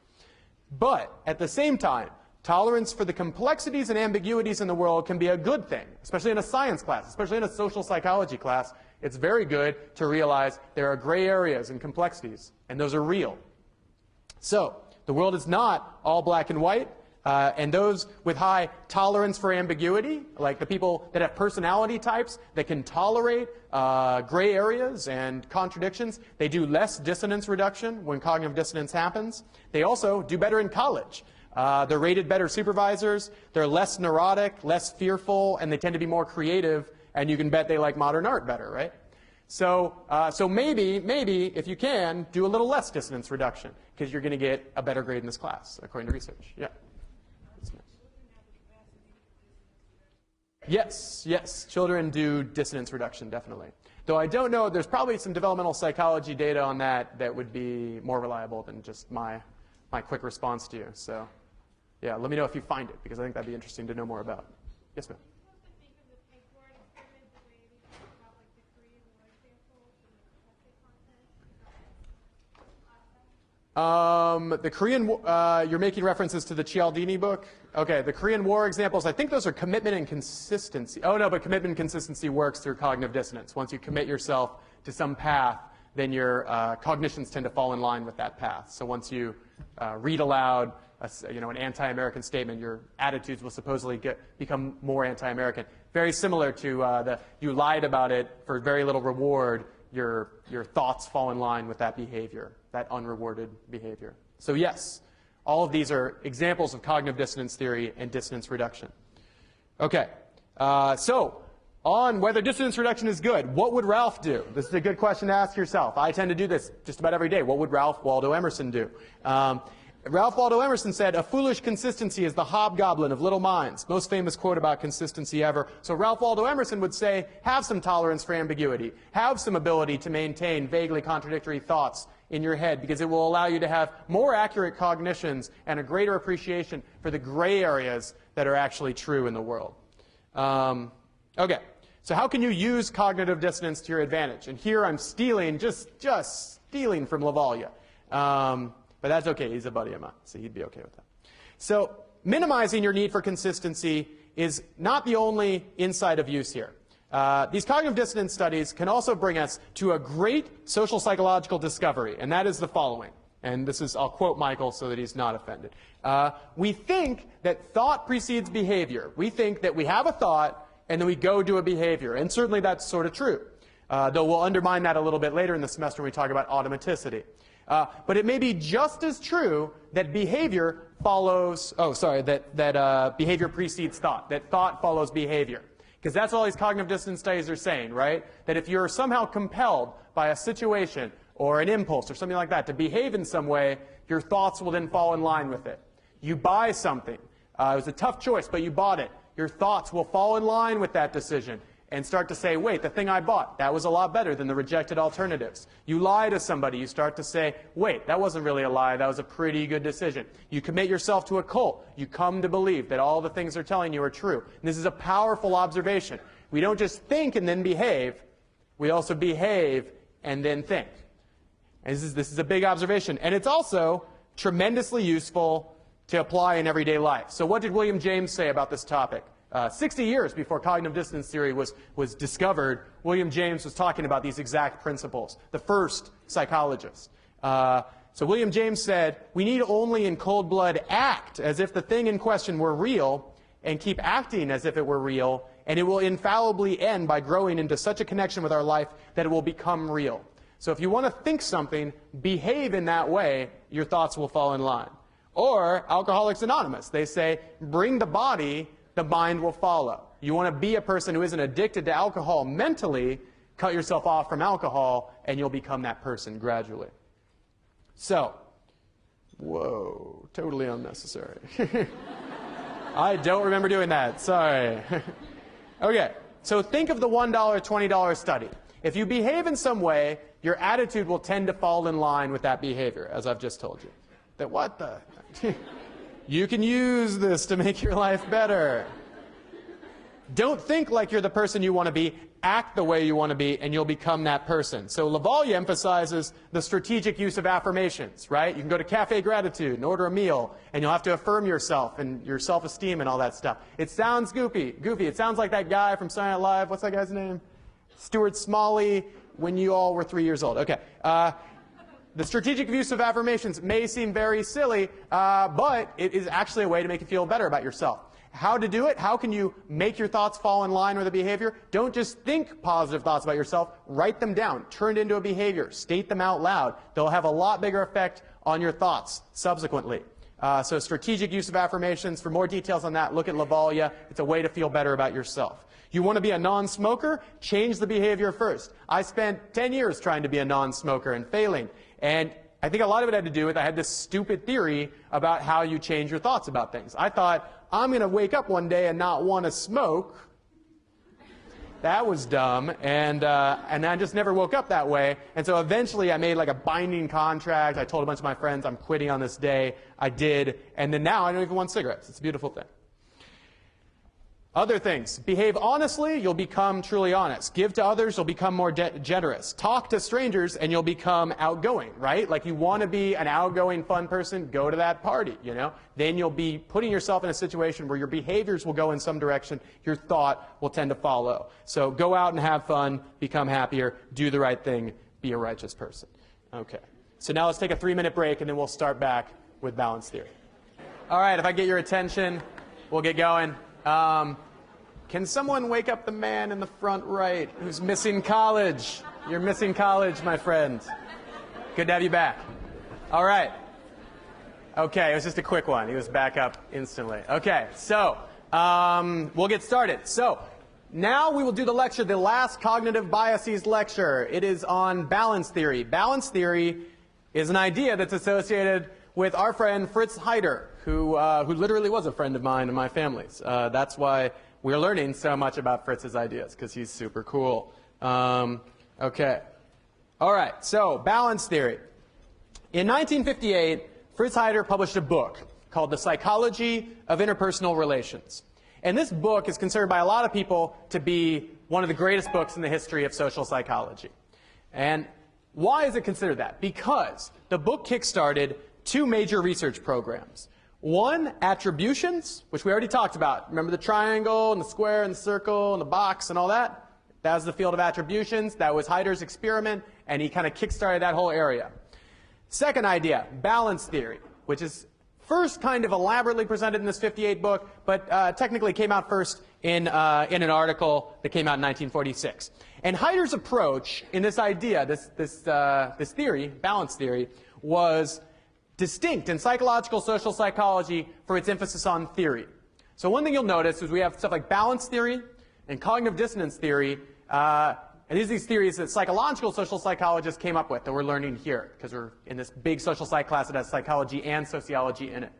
But at the same time, tolerance for the complexities and ambiguities in the world can be a good thing, especially in a science class, especially in a social psychology class. It's very good to realize there are gray areas and complexities, and those are real. So the world is not all black and white, and those with high tolerance for ambiguity, like the people that have personality types that can tolerate gray areas and contradictions, they do less dissonance reduction when cognitive dissonance happens. They also do better in college. They're rated better supervisors, they're less neurotic, less fearful, and they tend to be more creative, and you can bet they like modern art better, right? So maybe, if you can, do a little less dissonance reduction, because you're going to get a better grade in this class, according to research. Yeah. Yes, children do dissonance reduction, definitely. Though I don't know, there's probably some developmental psychology data on that would be more reliable than just my quick response to you. So, yeah, let me know if you find it, because I think that'd be interesting to know more about. Yes, ma'am. The Korean, you're making references to the Cialdini book? Okay, the Korean War examples, I think those are commitment and consistency. Oh, no, but commitment and consistency works through cognitive dissonance. Once you commit yourself to some path, then your cognitions tend to fall in line with that path. So once you read aloud an anti-American statement, your attitudes will supposedly become more anti-American. Very similar to you lied about it for very little reward, your thoughts fall in line with that behavior, that unrewarded behavior. So yes, all of these are examples of cognitive dissonance theory and dissonance reduction. Okay, so on whether dissonance reduction is good, what would Ralph do? This is a good question to ask yourself. I tend to do this just about every day. What would Ralph Waldo Emerson do? Ralph Waldo Emerson said, "A foolish consistency is the hobgoblin of little minds." Most famous quote about consistency ever. So Ralph Waldo Emerson would say, have some tolerance for ambiguity. Have some ability to maintain vaguely contradictory thoughts in your head, because it will allow you to have more accurate cognitions and a greater appreciation for the gray areas that are actually true in the world. Okay, so how can you use cognitive dissonance to your advantage? And here I'm stealing, just stealing from Lavalia. But that's okay, he's a buddy of mine, so he'd be okay with that. So minimizing your need for consistency is not the only insight of use here. These cognitive dissonance studies can also bring us to a great social psychological discovery, and that is the following. And this is, I'll quote Michael so that he's not offended. We think that thought precedes behavior. We think that we have a thought, and then we go do a behavior. And certainly that's sort of true. Though we'll undermine that a little bit later in the semester when we talk about automaticity. But it may be just as true that behavior follows, that behavior precedes thought, that thought follows behavior. Because that's all these cognitive dissonance studies are saying, right? That if you're somehow compelled by a situation or an impulse or something like that to behave in some way, your thoughts will then fall in line with it. You buy something. It was a tough choice, but you bought it. Your thoughts will fall in line with that decision and start to say, wait, the thing I bought, that was a lot better than the rejected alternatives. You lie to somebody, you start to say, wait, that wasn't really a lie, that was a pretty good decision. You commit yourself to a cult, you come to believe that all the things they're telling you are true. And this is a powerful observation. We don't just think and then behave, we also behave and then think. And this is a big observation. And it's also tremendously useful to apply in everyday life. So what did William James say about this topic? 60 years before cognitive dissonance theory was discovered, William James was talking about these exact principles, the first psychologist. So William James said, we need only in cold blood act as if the thing in question were real, and keep acting as if it were real, and it will infallibly end by growing into such a connection with our life that it will become real. So if you want to think something, behave in that way, your thoughts will fall in line. Or Alcoholics Anonymous, they say, bring the body, the mind will follow. You want to be a person who isn't addicted to alcohol mentally, cut yourself off from alcohol, and you'll become that person gradually. So, whoa, totally unnecessary. I don't remember doing that, sorry. Okay, so think of the $1, $20 study. If you behave in some way, your attitude will tend to fall in line with that behavior, as I've just told you. That what the? You can use this to make your life better. Don't think like you're the person you want to be. Act the way you want to be, and you'll become that person. So Lavallee emphasizes the strategic use of affirmations, right? You can go to Cafe Gratitude and order a meal, and you'll have to affirm yourself and your self-esteem and all that stuff. It sounds goofy. It sounds like that guy from Saturday Night Live. What's that guy's name? Stuart Smalley, when you all were 3 years old. Okay. The strategic use of affirmations may seem very silly, but it is actually a way to make you feel better about yourself. How to do it? How can you make your thoughts fall in line with the behavior? Don't just think positive thoughts about yourself. Write them down. Turn it into a behavior. State them out loud. They'll have a lot bigger effect on your thoughts subsequently. So strategic use of affirmations. For more details on that, look at Lavallee. It's a way to feel better about yourself. You want to be a non-smoker? Change the behavior first. I spent 10 years trying to be a non-smoker and failing. And I think a lot of it had to do with I had this stupid theory about how you change your thoughts about things. I thought, I'm going to wake up one day and not want to smoke. That was dumb, and I just never woke up that way. And so eventually I made like a binding contract. I told a bunch of my friends I'm quitting on this day. I did, and then now I don't even want cigarettes. It's a beautiful thing. Other things. Behave honestly, you'll become truly honest. Give to others, you'll become more generous. Talk to strangers, and you'll become outgoing, right? Like you want to be an outgoing, fun person, go to that party, you know? Then you'll be putting yourself in a situation where your behaviors will go in some direction, your thought will tend to follow. So go out and have fun, become happier, do the right thing, be a righteous person. Okay. So now let's take a 3-minute break, and then we'll start back with balance theory. All right, if I get your attention, we'll get going. Can someone wake up the man in the front right who's missing college? You're missing college, my friend. Good to have you back. All right. Okay, it was just a quick one. He was back up instantly. Okay, so we'll get started. So now we will do the lecture, the last cognitive biases lecture. It is on balance theory. Balance theory is an idea that's associated with our friend Fritz Heider, who literally was a friend of mine and my family's. That's why we're learning so much about Fritz's ideas, because he's super cool. Okay. All right, so balance theory. In 1958, Fritz Heider published a book called The Psychology of Interpersonal Relations. And this book is considered by a lot of people to be one of the greatest books in the history of social psychology. And why is it considered that? Because the book kickstarted 2 major research programs. One, attributions, which we already talked about. Remember the triangle and the square and the circle and the box and all that? That was the field of attributions. That was Heider's experiment, and he kind of kickstarted that whole area. Second idea, balance theory, which is first kind of elaborately presented in this 58 book, but technically came out first in an article that came out in 1946. And Heider's approach in this idea, this theory, balance theory, was distinct in psychological social psychology for its emphasis on theory. So one thing you'll notice is we have stuff like balance theory and cognitive dissonance theory, and these theories that psychological social psychologists came up with that we're learning here, because we're in this big social psych class that has psychology and sociology in it.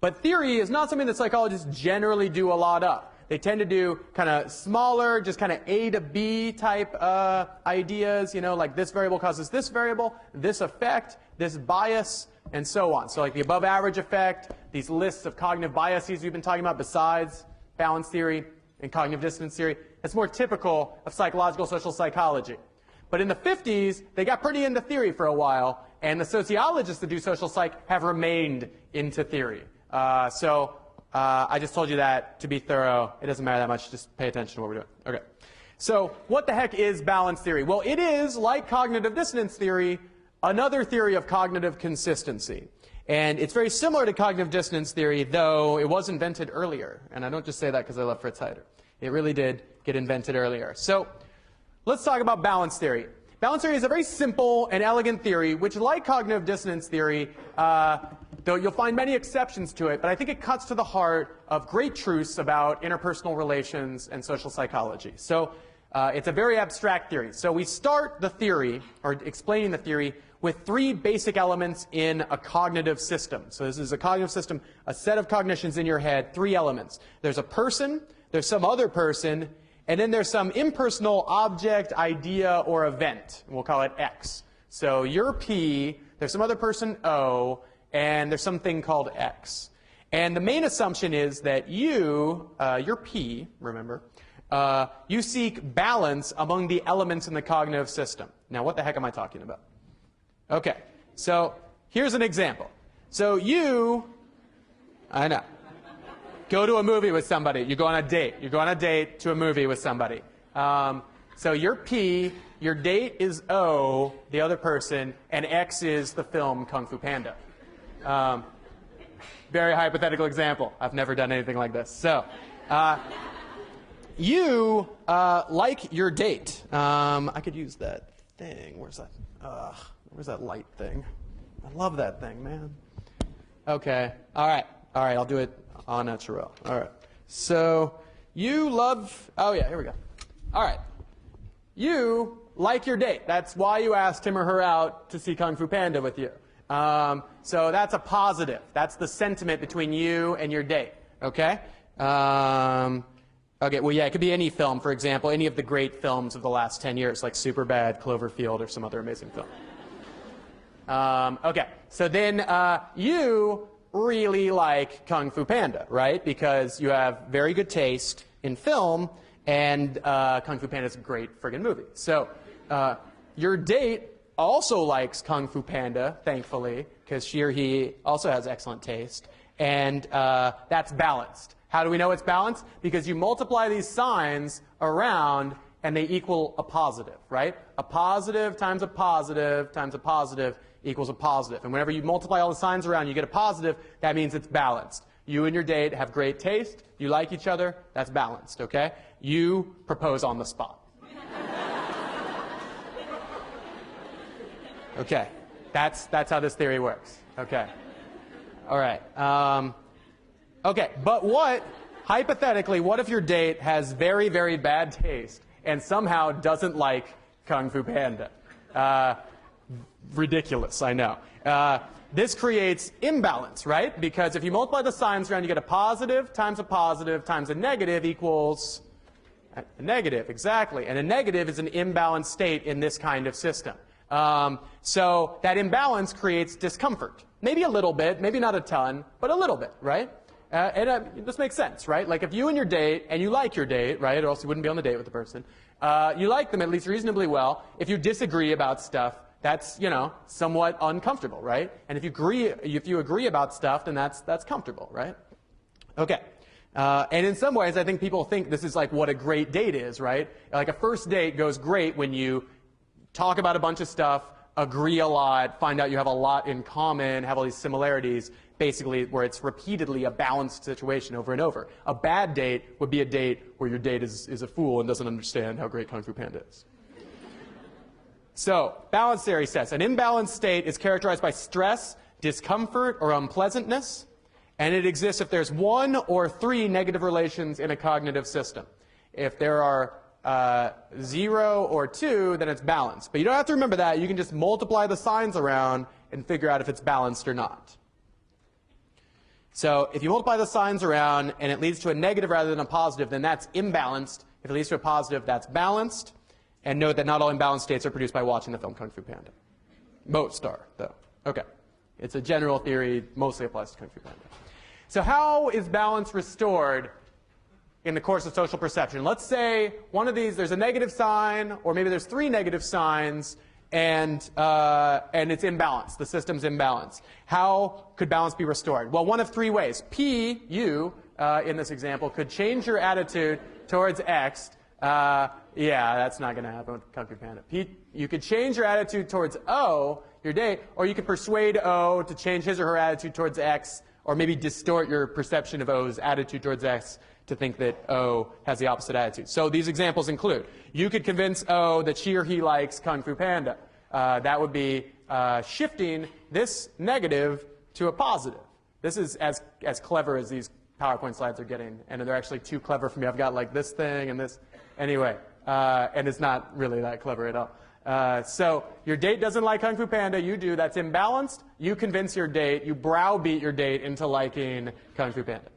But theory is not something that psychologists generally do a lot of. They tend to do kind of smaller, just kind of A to B type ideas, you know, like this variable causes this variable, this effect, this bias, and so on. So like the above average effect, these lists of cognitive biases we've been talking about besides balance theory and cognitive dissonance theory, it's more typical of psychological social psychology. But in the 50s, they got pretty into theory for a while, and the sociologists that do social psych have remained into theory. I just told you that to be thorough. It doesn't matter that much. Just pay attention to what we're doing. Okay. So what the heck is balance theory? Well, it is, like cognitive dissonance theory, another theory of cognitive consistency. And it's very similar to cognitive dissonance theory, though it was invented earlier. And I don't just say that because I love Fritz Heider. It really did get invented earlier. So let's talk about balance theory. Balance theory is a very simple and elegant theory, which, like cognitive dissonance theory, though you'll find many exceptions to it, but I think it cuts to the heart of great truths about interpersonal relations and social psychology. So it's a very abstract theory. So we start the theory, or explaining the theory, with three basic elements in a cognitive system. So this is a cognitive system, a set of cognitions in your head, three elements. There's a person, there's some other person, and then there's some impersonal object, idea, or event. We'll call it X. So you're P, there's some other person O, and there's something called X. And the main assumption is that you're P, remember, you seek balance among the elements in the cognitive system. Now, what the heck am I talking about? Okay, so here's an example. So I know, go to a movie with somebody. You go on a date. You go on a date to a movie with somebody. So you're P, your date is O, the other person, and X is the film Kung Fu Panda. Very hypothetical example. I've never done anything like this. So you like your date. I could use that thing. Where's that light thing? I love that thing, man. Okay. All right, I'll do it en naturel. All right. So you love, oh yeah, here we go. All right. You like your date. That's why you asked him or her out to see Kung Fu Panda with you. So that's a positive. That's the sentiment between you and your date. Okay? Okay, well, yeah, it could be any film, for example, any of the great films of the last 10 years, like Superbad, Cloverfield, or some other amazing film. Okay, so then you really like Kung Fu Panda, right? Because you have very good taste in film, and Kung Fu Panda is a great friggin' movie. So your date also likes Kung Fu Panda, thankfully, because she or he also has excellent taste, and that's balanced. How do we know it's balanced? Because you multiply these signs around, and they equal a positive, right? A positive times a positive times a positive equals a positive. And whenever you multiply all the signs around, you get a positive. That means it's balanced. You and your date have great taste. You like each other. That's balanced, okay? You propose on the spot. Okay, that's how this theory works. Okay, all right. Okay, but hypothetically, what if your date has very, very bad taste and somehow doesn't like Kung Fu Panda? Ridiculous, I know. This creates imbalance, right? Because if you multiply the signs around, you get a positive times a negative equals a negative, exactly. And a negative is an imbalanced state in this kind of system. So that imbalance creates discomfort. Maybe a little bit, maybe not a ton, but a little bit, right? This makes sense, right? Like if you and your date, and you like your date, right, or else you wouldn't be on the date with the person, you like them at least reasonably well. If you disagree about stuff, that's, somewhat uncomfortable, right? And if you agree about stuff, then that's comfortable, right? Okay. And in some ways, I think people think this is like what a great date is, right? Like a first date goes great when you talk about a bunch of stuff, agree a lot, find out you have a lot in common, have all these similarities, basically where it's repeatedly a balanced situation over and over. A bad date would be a date where your date is a fool and doesn't understand how great Kung Fu Panda is. So, balance theory says an imbalanced state is characterized by stress, discomfort, or unpleasantness, and it exists if there's one or three negative relations in a cognitive system. If there are 0 or 2, then it's balanced. But you don't have to remember that. You can just multiply the signs around and figure out if it's balanced or not. So if you multiply the signs around and it leads to a negative rather than a positive, then that's imbalanced. If it leads to a positive, that's balanced. And note that not all imbalanced states are produced by watching the film Kung Fu Panda. Most are, though. Okay. It's a general theory, mostly applies to Kung Fu Panda. So how is balance restored in the course of social perception. Let's say one of these, there's a negative sign, or maybe there's 3 negative signs, and it's imbalanced. The system's imbalanced. How could balance be restored? Well, one of 3 ways. P, you, in this example, could change your attitude towards X. Yeah, that's not going to happen with Kung Fu Panda. P, you could change your attitude towards O, your date, or you could persuade O to change his or her attitude towards X, or maybe distort your perception of O's attitude towards X to think that O has the opposite attitude. So these examples include, you could convince O that she or he likes Kung Fu Panda. That would be shifting this negative to a positive. This is as clever as these PowerPoint slides are getting, and they're actually too clever for me. I've got like this thing and this. Anyway, and it's not really that clever at all. So your date doesn't like Kung Fu Panda. You do. That's imbalanced. You convince your date. You browbeat your date into liking Kung Fu Panda.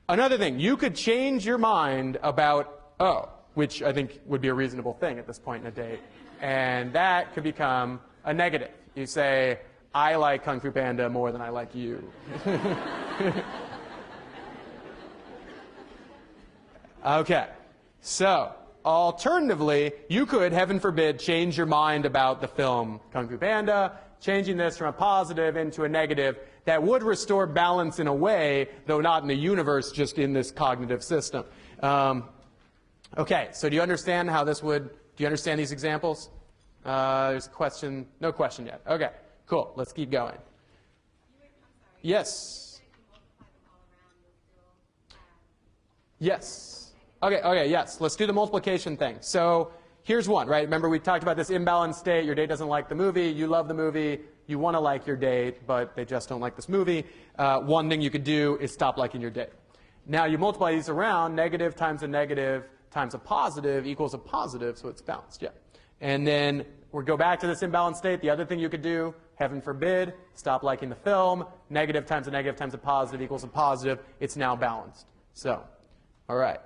Another thing, you could change your mind about O, which I think would be a reasonable thing at this point in a date. And that could become a negative. You say, I like Kung Fu Panda more than I like you. Okay. So, alternatively, you could, heaven forbid, change your mind about the film Kung Fu Panda, changing this from a positive into a negative that would restore balance in a way, though not in the universe, just in this cognitive system. Okay, so do you understand how this would, do you understand these examples? There's a question, no question yet. Okay, cool, let's keep going. Yes. Yes. Okay, yes. Let's do the multiplication thing. So here's one, right? Remember we talked about this imbalanced state. Your date doesn't like the movie. You love the movie. You want to like your date, but they just don't like this movie. One thing you could do is stop liking your date. Now you multiply these around. Negative times a negative times a positive equals a positive, so it's balanced, yeah. And then we'll go back to this imbalanced state. The other thing you could do, heaven forbid, stop liking the film. Negative times a positive equals a positive. It's now balanced. So, all right.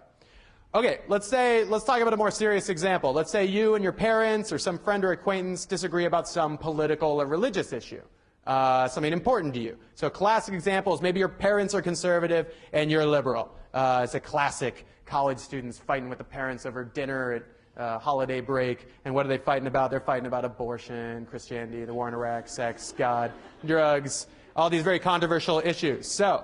Okay, let's talk about a more serious example. Let's say you and your parents or some friend or acquaintance disagree about some political or religious issue, something important to you. So a classic example is maybe your parents are conservative and you're liberal. It's a classic, college students fighting with the parents over dinner at holiday break. And what are they fighting about? They're fighting about abortion, Christianity, the war in Iraq, sex, God, drugs, all these very controversial issues. So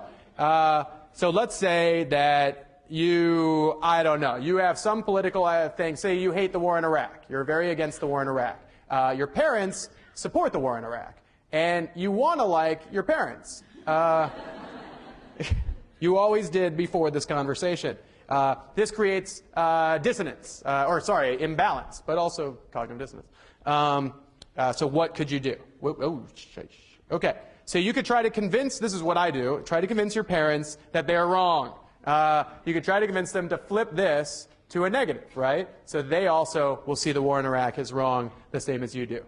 let's say that I don't know, you have some political thing, say you hate the war in Iraq. You're very against the war in Iraq. Your parents support the war in Iraq. And you want to like your parents. You always did before this conversation. This creates dissonance, imbalance, but also cognitive dissonance. So what could you do? Okay, so you could try to convince, this is what I do, try to convince your parents that they're wrong. You could try to convince them to flip this to a negative, right? So they also will see the war in Iraq as wrong, the same as you do.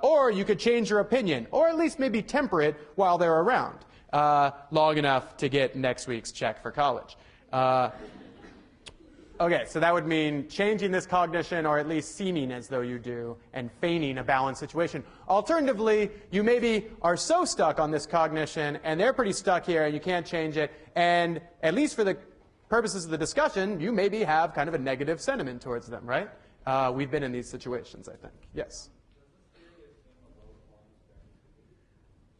Or you could change your opinion, or at least maybe temper it while they're around, long enough to get next week's check for college. Okay, so that would mean changing this cognition, or at least seeming as though you do, and feigning a balanced situation. Alternatively, you maybe are so stuck on this cognition, and they're pretty stuck here, and you can't change it, and at least for the purposes of the discussion, you maybe have kind of a negative sentiment towards them, right? We've been in these situations, I think. Yes?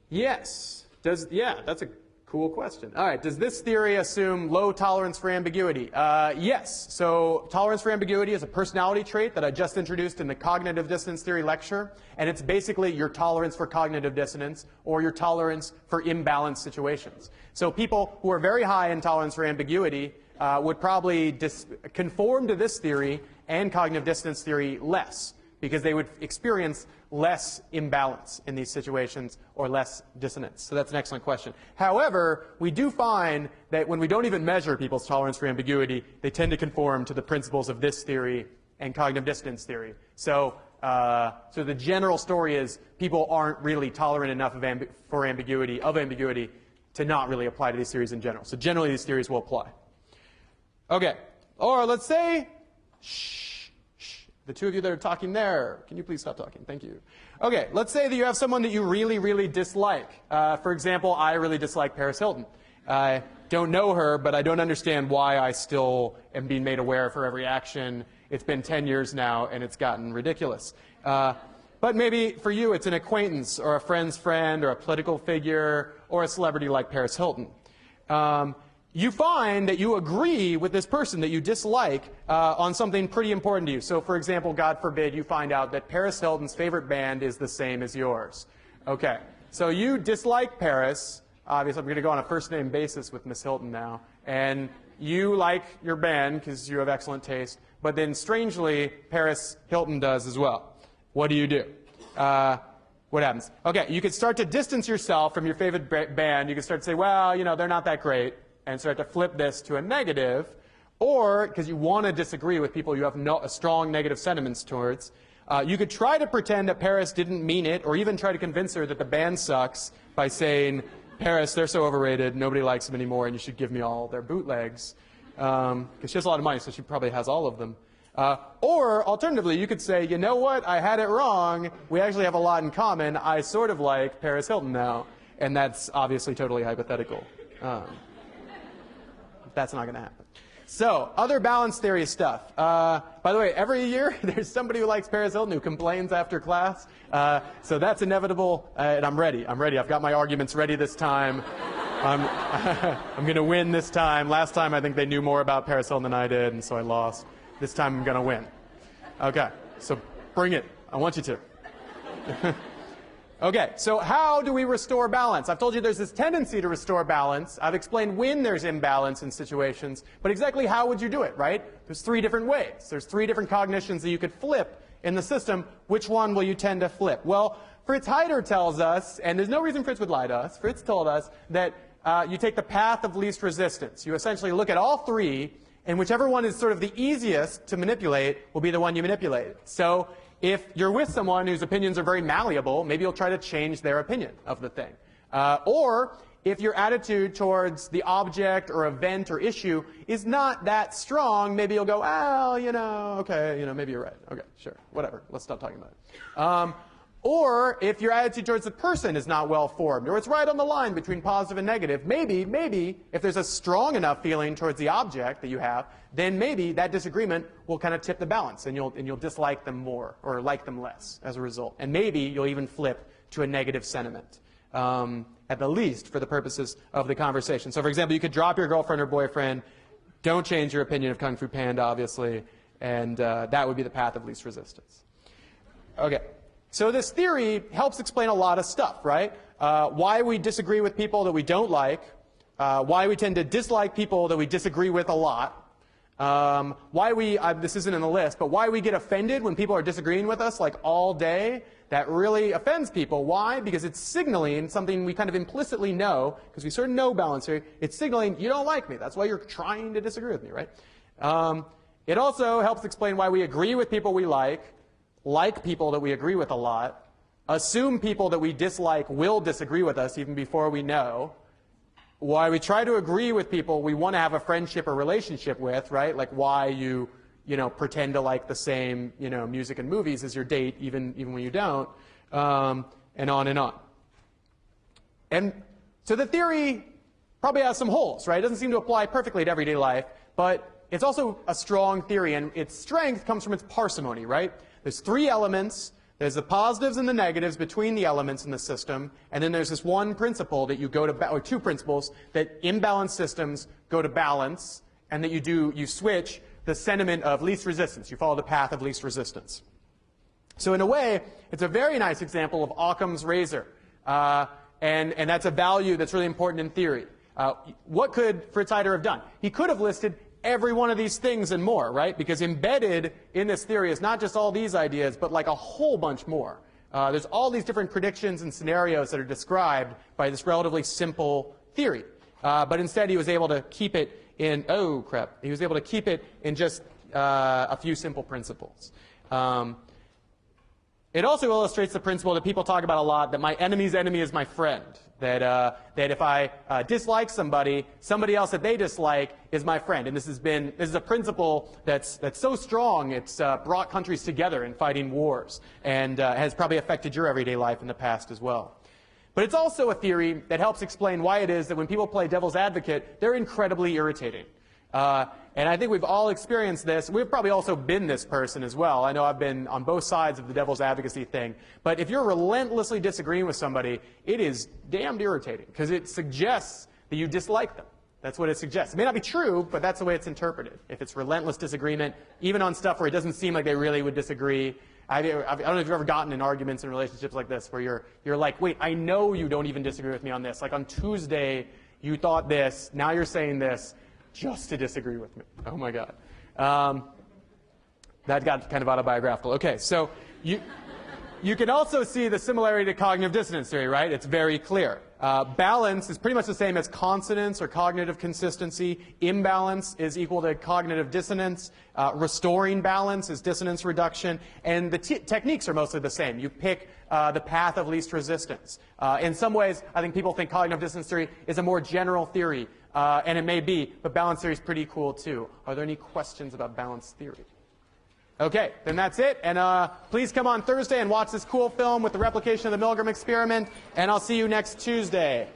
Yes. Yeah, that's a cool question. All right, does this theory assume low tolerance for ambiguity? Yes. So tolerance for ambiguity is a personality trait that I just introduced in the cognitive dissonance theory lecture, and it's basically your tolerance for cognitive dissonance or your tolerance for imbalanced situations. So people who are very high in tolerance for ambiguity would probably conform to this theory and cognitive dissonance theory less, because they would experience less imbalance in these situations or less dissonance. So that's an excellent question. However, we do find that when we don't even measure people's tolerance for ambiguity, they tend to conform to the principles of this theory and cognitive dissonance theory. So the general story is people aren't really tolerant enough of ambiguity to not really apply to these theories in general. So generally these theories will apply. Okay, or let's say, the two of you that are talking there, can you please stop talking? Thank you. Okay, let's say that you have someone that you really, really dislike. For example, I really dislike Paris Hilton. don't know her, but I don't understand why I still am being made aware of her every action. It's been 10 years now, and it's gotten ridiculous. But maybe for you, it's an acquaintance or a friend's friend or a political figure or a celebrity like Paris Hilton. You find that you agree with this person that you dislike on something pretty important to you. So, for example, God forbid, you find out that Paris Hilton's favorite band is the same as yours. Okay, so you dislike Paris. Obviously, I'm going to go on a first-name basis with Miss Hilton now. And you like your band because you have excellent taste. But then, strangely, Paris Hilton does as well. What do you do? What happens? Okay, you could start to distance yourself from your favorite band. You could start to say, well, you know, they're not that great, and start to flip this to a negative. Or, because you want to disagree with people you have a strong negative sentiments towards, you could try to pretend that Paris didn't mean it, or even try to convince her that the band sucks by saying, Paris, they're so overrated, nobody likes them anymore, and you should give me all their bootlegs. Because she has a lot of money, so she probably has all of them. Or, alternatively, you could say, you know what, I had it wrong. We actually have a lot in common. I sort of like Paris Hilton now. And that's obviously totally hypothetical. That's not going to happen. So, other balance theory stuff. By the way, every year there's somebody who likes Paris Hilton who complains after class. So that's inevitable, and I'm ready. I've got my arguments ready this time. I'm going to win this time. Last time I think they knew more about Paris Hilton than I did, and so I lost. This time I'm going to win. Okay, so bring it. I want you to. Okay, so how do we restore balance? I've told you there's this tendency to restore balance. I've explained when there's imbalance in situations, but exactly how would you do it, right? There's 3 different ways. There's 3 different cognitions that you could flip in the system. Which one will you tend to flip? Well, Fritz Heider tells us, and there's no reason Fritz would lie to us, Fritz told us that you take the path of least resistance. You essentially look at all 3, and whichever one is sort of the easiest to manipulate will be the one you manipulate. So if you're with someone whose opinions are very malleable, maybe you'll try to change their opinion of the thing. Or if your attitude towards the object or event or issue is not that strong, maybe you'll go, well, you know, okay, you know, maybe you're right. Okay, sure, whatever. Let's stop talking about it. Or if your attitude towards the person is not well formed, or it's right on the line between positive and negative, maybe if there's a strong enough feeling towards the object that you have, then maybe that disagreement will kind of tip the balance, and you'll dislike them more or like them less as a result. And maybe you'll even flip to a negative sentiment, at the least for the purposes of the conversation. So, for example, you could drop your girlfriend or boyfriend. Don't change your opinion of Kung Fu Panda, obviously, and that would be the path of least resistance. Okay. So this theory helps explain a lot of stuff, right? Why we disagree with people that we don't like, why we tend to dislike people that we disagree with a lot, why we, this isn't in the list, but why we get offended when people are disagreeing with us like all day. That really offends people. Why? Because it's signaling something we kind of implicitly know, because we sort of know balance theory. It's signaling, you don't like me. That's why you're trying to disagree with me, right? It also helps explain why we agree with people we like people that we agree with a lot, assume people that we dislike will disagree with us even before we know, why we try to agree with people we want to have a friendship or relationship with, right? Like why you pretend to like the same, music and movies as your date even when you don't, and on and on. And so the theory probably has some holes, right? It doesn't seem to apply perfectly to everyday life, but it's also a strong theory, and its strength comes from its parsimony, right? There's 3 elements. There's the positives and the negatives between the elements in the system. And then there's this one principle that you go to, or 2 principles, that imbalanced systems go to balance, and that you switch the sentiment of least resistance. You follow the path of least resistance. So in a way, it's a very nice example of Occam's razor. And that's a value that's really important in theory. What could Fritz Heider have done? He could have listed every one of these things and more, right? Because embedded in this theory is not just all these ideas, but like a whole bunch more. There's all these different predictions and scenarios that are described by this relatively simple theory. But instead he was able to keep it in, he was able to keep it in just a few simple principles. It also illustrates the principle that people talk about a lot, that my enemy's enemy is my friend. That if I dislike somebody else that they dislike is my friend. And this is a principle that's so strong, it's brought countries together in fighting wars, and has probably affected your everyday life in the past as well. But it's also a theory that helps explain why it is that when people play devil's advocate, they're incredibly irritating. And I think we've all experienced this. We've probably also been this person as well. I know I've been on both sides of the devil's advocacy thing. But if you're relentlessly disagreeing with somebody, it is damned irritating because it suggests that you dislike them. That's what it suggests. It may not be true, but that's the way it's interpreted. If it's relentless disagreement, even on stuff where it doesn't seem like they really would disagree. I don't know if you've ever gotten in arguments in relationships like this where you're like, wait, I know you don't even disagree with me on this. Like on Tuesday, you thought this. Now you're saying this just to disagree with me. Oh, my God. That got kind of autobiographical. OK, so you can also see the similarity to cognitive dissonance theory, right? It's very clear. Balance is pretty much the same as consonance or cognitive consistency. Imbalance is equal to cognitive dissonance. Restoring balance is dissonance reduction. And the techniques are mostly the same. You pick the path of least resistance. In some ways, I think people think cognitive dissonance theory is a more general theory. And it may be, but balance theory is pretty cool, too. Are there any questions about balance theory? OK, then that's it. And please come on Thursday and watch this cool film with the replication of the Milgram experiment. And I'll see you next Tuesday.